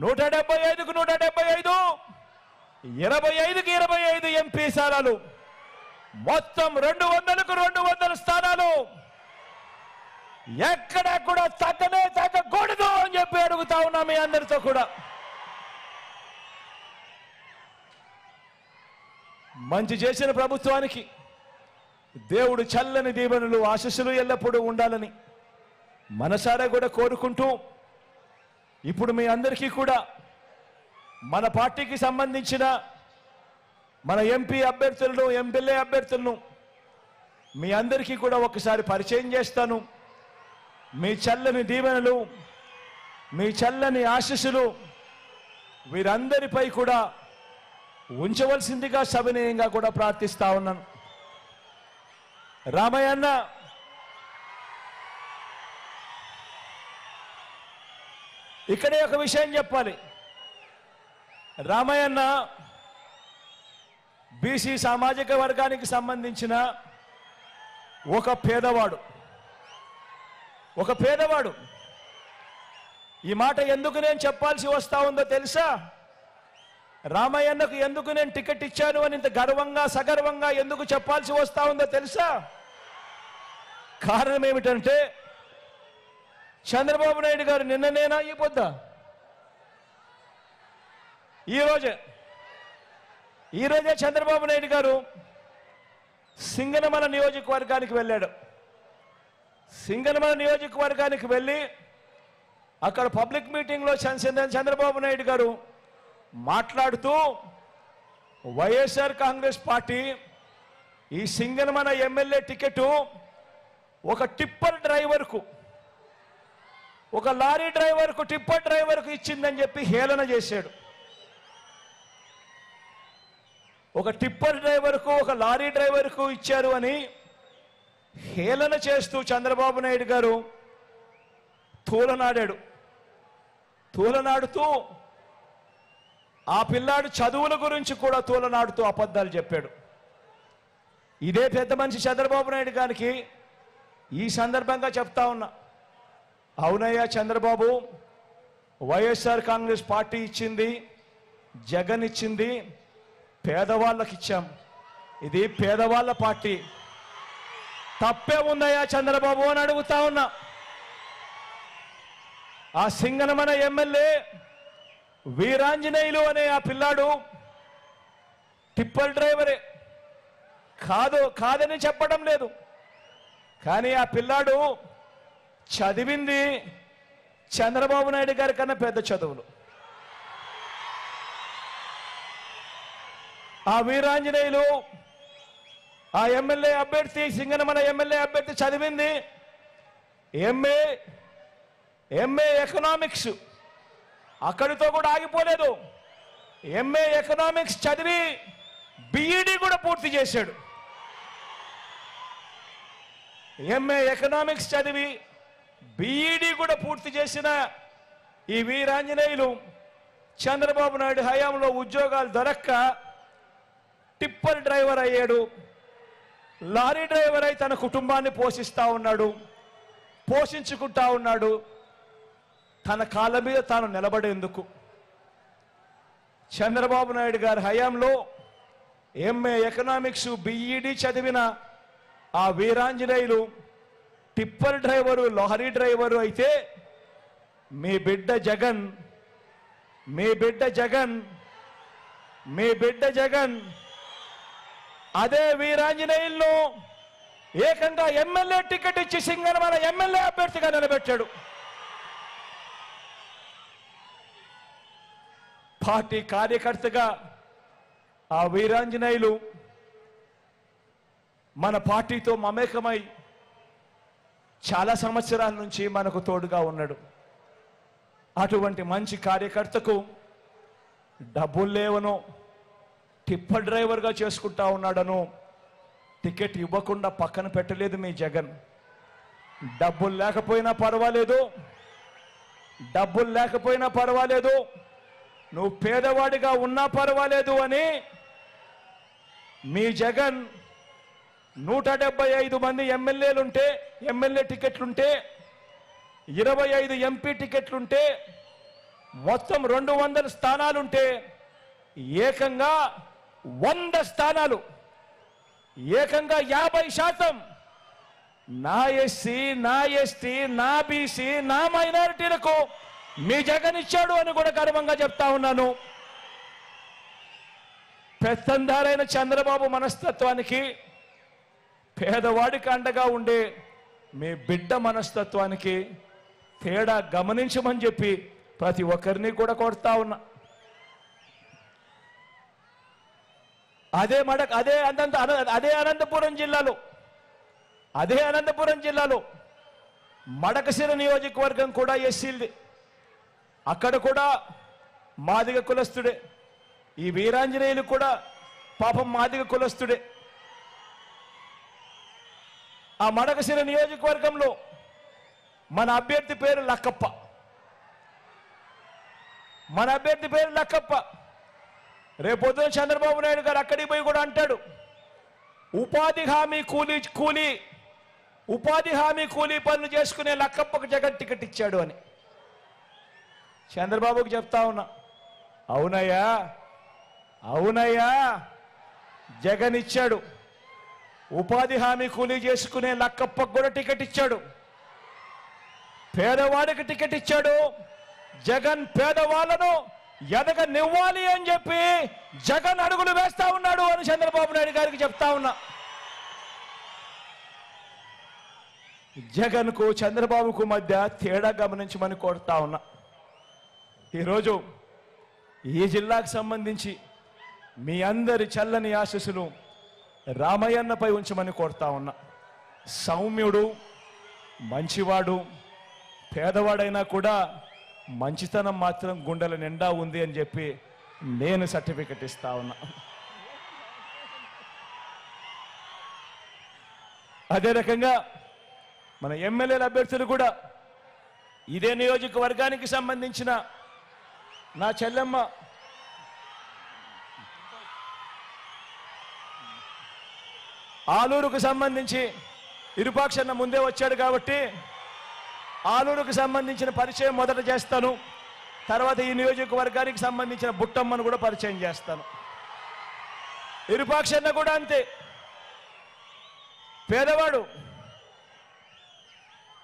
175కు 175, 25కి 25 ఎంపీ స్థానాలు, మొత్తం 200కు 200 స్థానాలు ఎక్కడా కూడా తగ్గకూడదు అని చెప్పి అడుగుతా ఉన్నా మీ అందరితో కూడా. మంచి చేసిన ప్రభుత్వానికి దేవుడు చల్లని దీవెనలు, ఆశీస్సులు ఎల్లప్పుడూ ఉండాలని మనసారా కూడా కోరుకుంటూ, ఇప్పుడు మీ అందరికీ కూడా మన పార్టీకి సంబంధించిన మన ఎంపీ అభ్యర్థులను, ఎమ్మెల్యే అభ్యర్థులను మీ అందరికీ కూడా ఒకసారి పరిచయం చేస్తాను. మీ చల్లని దీవెనలు, మీ చల్లని ఆశీస్సులు వీరందరిపై కూడా ఉంచవలసిందిగా సవినయంగా కూడా ప్రార్థిస్తా ఉన్నాను. రామయ్య అన్న, ఇక్కడే ఒక విషయం చెప్పాలి. రామయ్య అన్న బీసీ సామాజిక వర్గానికి సంబంధించిన ఒక పేదవాడు. ఈ మాట ఎందుకు నేను చెప్పాల్సి వస్తా ఉందో తెలుసా? రామయ్యన్నకు ఎందుకు నేను టికెట్ ఇచ్చాను అని ఇంత గర్వంగా సగర్వంగా ఎందుకు చెప్పాల్సి వస్తా ఉందో తెలుసా? కారణం ఏమిటంటే, చంద్రబాబు నాయుడు గారు నిన్ననేనా ఈ పొద్దా ఈరోజే చంద్రబాబు నాయుడు గారు సింగనమల నియోజకవర్గానికి వెళ్ళాడు. సింగనమల నియోజకవర్గానికి వెళ్ళి అక్కడ పబ్లిక్ మీటింగ్లో చంద్రబాబు నాయుడు గారు మాట్లాడుతూ వైఎస్ఆర్ కాంగ్రెస్ పార్టీ ఈ సింగనమల ఎమ్మెల్యే టికెట్ ఒక టిప్పర్ డ్రైవర్కు, ఒక లారీ డ్రైవర్కు, టిప్పర్ డ్రైవర్కు ఇచ్చిందని చెప్పి హేళన చేశాడు. ఒక టిప్పర్ డ్రైవర్కు, ఒక లారీ డ్రైవర్కు ఇచ్చారు అని హేళన చేస్తూ చంద్రబాబు నాయుడు గారు తూలనాడుతూ ఆ పిల్లాడు చదువుల గురించి కూడా తూలనాడుతూ అబద్ధాలు చెప్పాడు. ఇదే పెద్ద మనిషి చంద్రబాబు నాయుడు గారికి ఈ సందర్భంగా చెప్తా ఉన్నా, అవునయ్యా చంద్రబాబు, వైఎస్ఆర్ కాంగ్రెస్ పార్టీ ఇచ్చింది, జగన్ ఇచ్చింది, పేదవాళ్ళకి ఇచ్చాం. ఇది పేదవాళ్ళ పార్టీ. తప్పే ఉందయ్యా చంద్రబాబు అని అడుగుతా ఉన్నా. ఆ సింగనమల ఎమ్మెల్యే వీరాంజనేయులు అనే ఆ పిల్లాడు టిప్పర్ డ్రైవరే, కాదని చెప్పడం లేదు. కానీ ఆ పిల్లాడు చదివింది చంద్రబాబు నాయుడు గారి కన్నా పెద్ద చదువులు. ఆ వీరాంజనేయులు, ఆ ఎమ్మెల్యే అభ్యర్థి, సింగనమల ఎమ్మెల్యే అభ్యర్థి చదివింది ఎంఏ ఎకనామిక్స్. అక్కడితో కూడా ఆగిపోలేదు. ఎంఏ ఎకనామిక్స్ చదివి బిఈడి కూడా పూర్తి చేశాడు. ఎంఏ ఎకనామిక్స్ చదివి బిఈడి కూడా పూర్తి చేసిన ఈ వీరాంజనేయులు చంద్రబాబు నాయుడు హయాంలో ఉద్యోగాలు దొరక్క టిప్పర్ డ్రైవర్ అయ్యాడు. లారీ డ్రైవర్ అయి తన కుటుంబాన్ని పోషించుకుంటా ఉన్నాడు. తన కాళ్ళ మీద తాను నిలబడేందుకు చంద్రబాబు నాయుడు గారి హయాంలో ఎంఏ ఎకనామిక్స్ బిఈడి చదివిన ఆ Veeranjaneyulu tipper driver, lorry driver అయితే మీ బిడ్డ జగన్ అదే వీరాంజనేయులను ఏకంగా ఎమ్మెల్యే టికెట్ ఇచ్చి సింగనమల ఎమ్మెల్యే అభ్యర్థిగా నిలబెట్టాడు. పార్టీ కార్యకర్తగా ఆ వీరాంజనేయులు మన పార్టీతో మమేకమై చాలా సంవత్సరాల నుంచి మనకు తోడుగా ఉన్నాడు. అటువంటి మంచి కార్యకర్తకు డబ్బులు లేవనో, టిప్పర్ డ్రైవర్గా చేసుకుంటా ఉన్నాడనో టికెట్ ఇవ్వకుండా పక్కన పెట్టలేదు మీ జగన్. డబ్బులు లేకపోయినా పర్వాలేదు, నువ్వు పేదవాడిగా ఉన్నా పర్వాలేదు అని మీ జగన్ 175 మంది ఎమ్మెల్యే టికెట్లుంటే, 25 ఎంపీ టికెట్లుంటే, మొత్తం 200 స్థానాలుంటే ఏకంగా 100 స్థానాలు, ఏకంగా 50% నా ఎస్సీ, నా ఎస్టీ, నా బీసీ, నా మైనారిటీలకు మీ జగన్ ఇచ్చాడు అని కూడా గర్వంగా చెప్తా ఉన్నాను. పెత్తందారైన చంద్రబాబు మనస్తత్వానికి, పేదవాడికి అండగా ఉండే మీ బిడ్డ మనస్తత్వానికి తేడా గమనించమని చెప్పి ప్రతి ఒక్కరిని కూడా కొడతా ఉన్నా. అదే అనంతపురం జిల్లాలో మడకశిర నియోజకవర్గం కూడా ఎస్సీలది. అక్కడ కూడా మాదిగ కులస్తుడే. ఈ వీరాంజనేయులు కూడా పాపం మాదిగ కులస్తుడే. ఆ మడకశిర నియోజకవర్గంలో మన అభ్యర్థి పేరు లక్కప్ప. రేపొద్దున చంద్రబాబు నాయుడు గారు అక్కడికి పోయి కూడా అంటాడు, ఉపాధి హామీ కూలీ పనులు చేసుకునే లక్కప్పకు జగన్ టికెట్ ఇచ్చాడు అని చంద్రబాబుకి చెప్తా ఉన్నా. అవునయ్యా జగన్ ఇచ్చాడు. ఉపాధి హామీ కూలీ చేసుకునే లక్కప్పకు కూడా టికెట్ ఇచ్చాడు. పేదవాడికి టికెట్ ఇచ్చాడు. జగన్ పేదవాళ్లను ఎదగనివ్వాలి అని చెప్పి జగన్ అడుగులు వేస్తా ఉన్నాడు అని చంద్రబాబు నాయుడు గారికి చెప్తా ఉన్నా. జగన్కు చంద్రబాబుకు మధ్య తేడా గమనించమని కోరుతా ఉన్నా. ఈరోజు ఈ జిల్లాకు సంబంధించి మీ అందరి చల్లని ఆశీస్సులు రామయ్యన్నపై ఉంచమని కోరుతా ఉన్నా. సౌమ్యుడు, మంచివాడు, పేదవాడైనా కూడా మంచితనం మాత్రం గుండెల నిండా ఉంది అని చెప్పి నేను సర్టిఫికెట్ ఇస్తా ఉన్నా. అదే రకంగా మన ఎమ్మెల్యేల అభ్యర్థులు కూడా ఇదే నియోజకవర్గానికి సంబంధించిన నా చెల్లెమ్మ ఆలూరుకు సంబంధించి ఇరుపాక్షన్న ముందే వచ్చాడు కాబట్టి ఆలూరుకు సంబంధించిన పరిచయం మొదట చేస్తాను. తర్వాత ఈ నియోజకవర్గానికి సంబంధించిన బుట్టమ్మను కూడా పరిచయం చేస్తాను. ఇరుపాక్షన్న కూడా అంతే,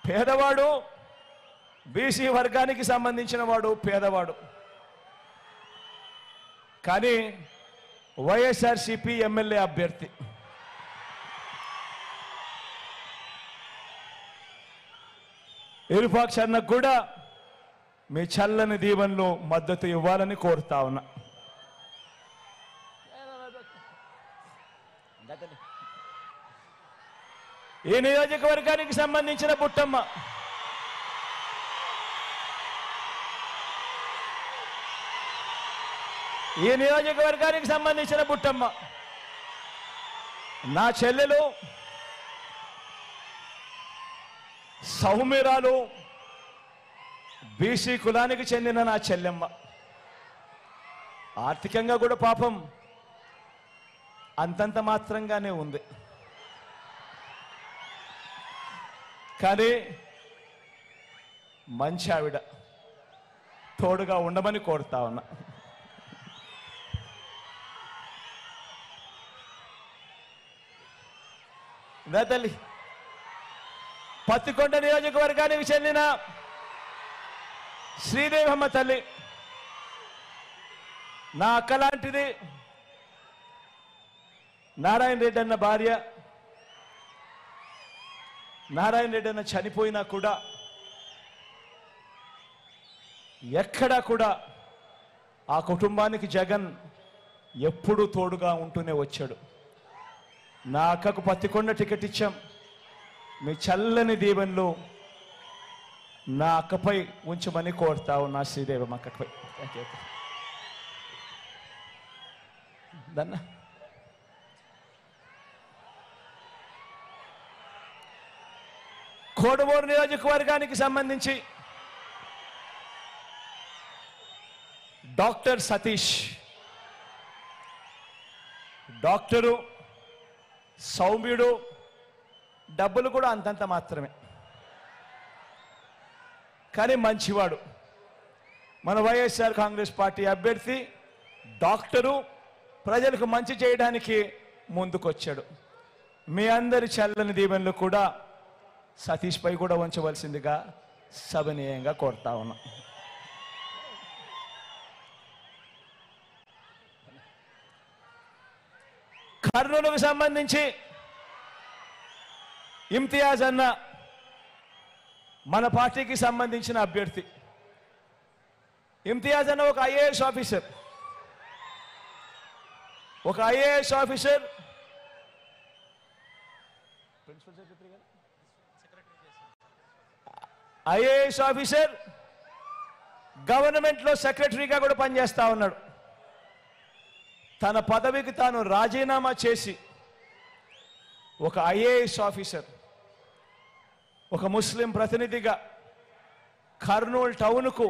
పేదవాడు, బీసీ వర్గానికి సంబంధించిన వాడు, పేదవాడు. కానీ వైఎస్ఆర్సీపీ ఎమ్మెల్యే అభ్యర్థి. ఇరుపాక్షన్నకు కూడా మీ చల్లని దీవెనలో మద్దతు ఇవ్వాలని కోరుతా ఉన్నా. ఈ నియోజకవర్గానికి సంబంధించిన బుట్టమ్మ నా చెల్లెలు, సౌమ్యురాలు, బీసీ కులానికి చెందిన నా చెల్లెమ్మ. ఆర్థికంగా కూడా పాపం అంతంత మాత్రంగానే ఉంది. కానీ మంచి ఆవిడ, తోడుగా ఉండమని కోరుతా ఉన్నా. తల్లి, పత్తికొండ నియోజకవర్గానికి చెందిన శ్రీదేవమ్మ తల్లి నా అక్క లాంటిది. నారాయణ రెడ్డి అన్న భార్య. నారాయణ రెడ్డి అన్న చనిపోయినా కూడా ఎక్కడా కూడా ఆ కుటుంబానికి జగన్ ఎప్పుడూ తోడుగా ఉంటూనే వచ్చాడు. నా అక్కకు పత్తికొండ టికెట్ ఇచ్చాం. మీ చల్లని దీవెనలు నా అక్కపై ఉంచమని కోరుతా ఉన్నా. శ్రీదేవమ్మ అక్కపై. దన్నా కోడుమూరు నియోజకవర్గానికి సంబంధించి డాక్టర్ సతీష్, డాక్టరు, సౌమ్యుడు, డబ్బులు కూడా అంతంత మాత్రమే, కానీ మంచివాడు. మన వైఎస్ఆర్ కాంగ్రెస్ పార్టీ అభ్యర్థి డాక్టరు, ప్రజలకు మంచి చేయడానికి ముందుకొచ్చాడు. మీ అందరి చల్లని దీవెనలు కూడా సతీష్ పై కూడా ఉంచవలసిందిగా సవినయంగా కోరుతా ఉన్నా. కర్నూలుకు సంబంధించి ఇమ్తియాజ్ అన్న మన పార్టీకి సంబంధించిన అభ్యర్థి. ఇమ్తియాజ్ అన్న ఒక ఐఏఎస్ ఆఫీసర్, ఐఏఎస్ ఆఫీసర్, గవర్నమెంట్లో సెక్రటరీగా కూడా పనిచేస్తా ఉన్నాడు. తన పదవికి తాను రాజీనామా చేసి ఒక ఐఏఎస్ ఆఫీసర్, ఒక ముస్లిం ప్రతినిధిగా కర్నూలు టౌన్కు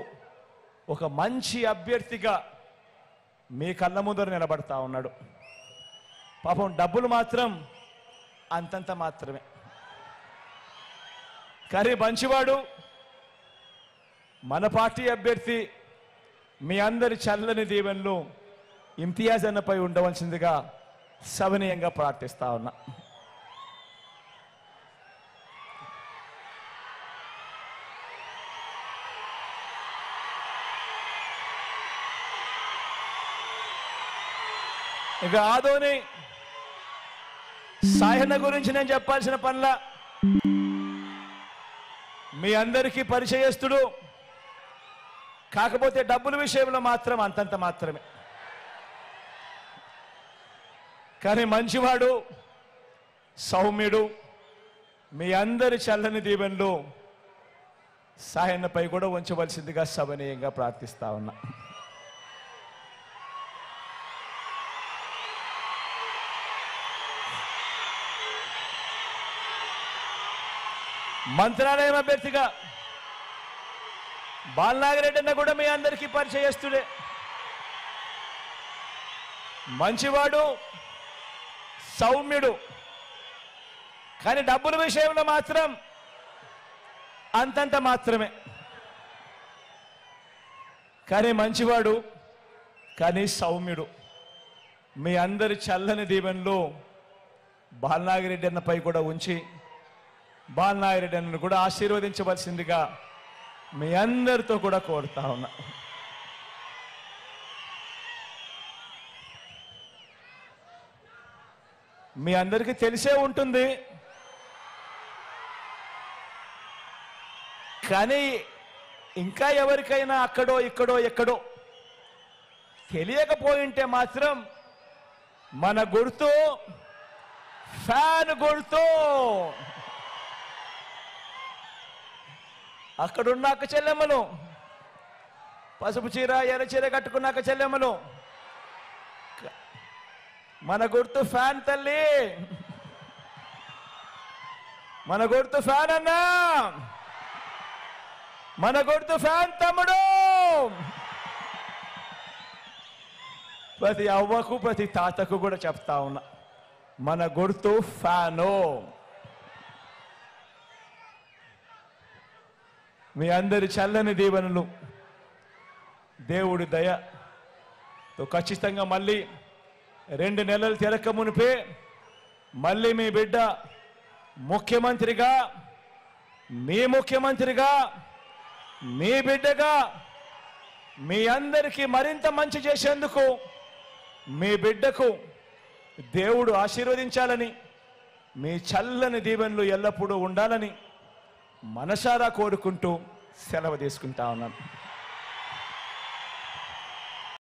ఒక మంచి అభ్యర్థిగా మీ కళ్ళ ముందర నిలబడతా ఉన్నాడు. పాపం డబ్బులు మాత్రం అంతంత మాత్రమే, కానీ మంచివాడు. మన పార్టీ అభ్యర్థి. మీ అందరి చల్లని దీవెనలు ఇమ్తియాజ్ అన్నపై ఉండవలసిందిగా సవినయంగా ప్రార్థిస్తా ఉన్నా. ఇక ఆదోని సాయన్న గురించి నేను చెప్పాల్సిన పనిలా. మీ అందరికీ పరిచయస్తుడు, కాకపోతే డబ్బుల విషయంలో మాత్రం అంతంత మాత్రమే. కానీ మంచివాడు, సౌమ్యుడు, మీ అందరి చల్లని దీవెనలు సాయన్నపై కూడా ఉంచవలసిందిగా సభనీయంగా ప్రార్థిస్తా ఉన్నా. మంత్రాలయం అభ్యర్థిగా బాలనాగిరెడ్డి అన్న కూడా మీ అందరికీ పరిచయస్తుడే. మంచివాడు, సౌమ్యుడు, కానీ డబ్బుల విషయంలో మాత్రం అంతంత మాత్రమే. కానీ మంచివాడు, కానీ సౌమ్యుడు, మీ అందరి చల్లని దీవెనలు బాలనాగిరెడ్డి అన్నపై కూడా ఉంచి బాలనాగిరెడ్డి అన్నను కూడా ఆశీర్వదించవలసిందిగా మీ అందరితో కూడా కోరుతా ఉన్నా. మీ అందరికీ తెలిసే ఉంటుంది, కానీ ఇంకా ఎవరికైనా అక్కడో ఇక్కడో ఎక్కడో తెలియకపోయింటే మాత్రం మన గుర్తు ఫ్యాన్ గుర్తు. అక్కడున్న అక్క చెల్లెమ్మలు, పసుపు చీర ఎర్ర చీర కట్టుకున్న అక్క చెల్లెమ్మలు, మన గుర్తు ఫ్యాన్ తల్లి, మన గుర్తు ఫ్యాన్ అన్నా, మన గుర్తు ఫ్యాన్ తమ్ముడు. ప్రతి అవ్వకు ప్రతి తాతకు కూడా చెప్తా ఉన్నా, మన గుర్తు ఫ్యాను. మీ అందరి చల్లని దీవెనలు దేవుడి దయతో ఖచ్చితంగా మళ్ళీ 2 నెలలు తిరక్క మునిపే మళ్ళీ మీ బిడ్డ ముఖ్యమంత్రిగా, మీ ముఖ్యమంత్రిగా, మీ బిడ్డగా మీ అందరికీ మరింత మంచి చేసేందుకు మీ బిడ్డకు దేవుడు ఆశీర్వదించాలని, మీ చల్లని దీవెనలు ఎల్లప్పుడూ ఉండాలని మనసారా కోరుకుంటూ సెలవు తీసుకుంటా ఉన్నాను.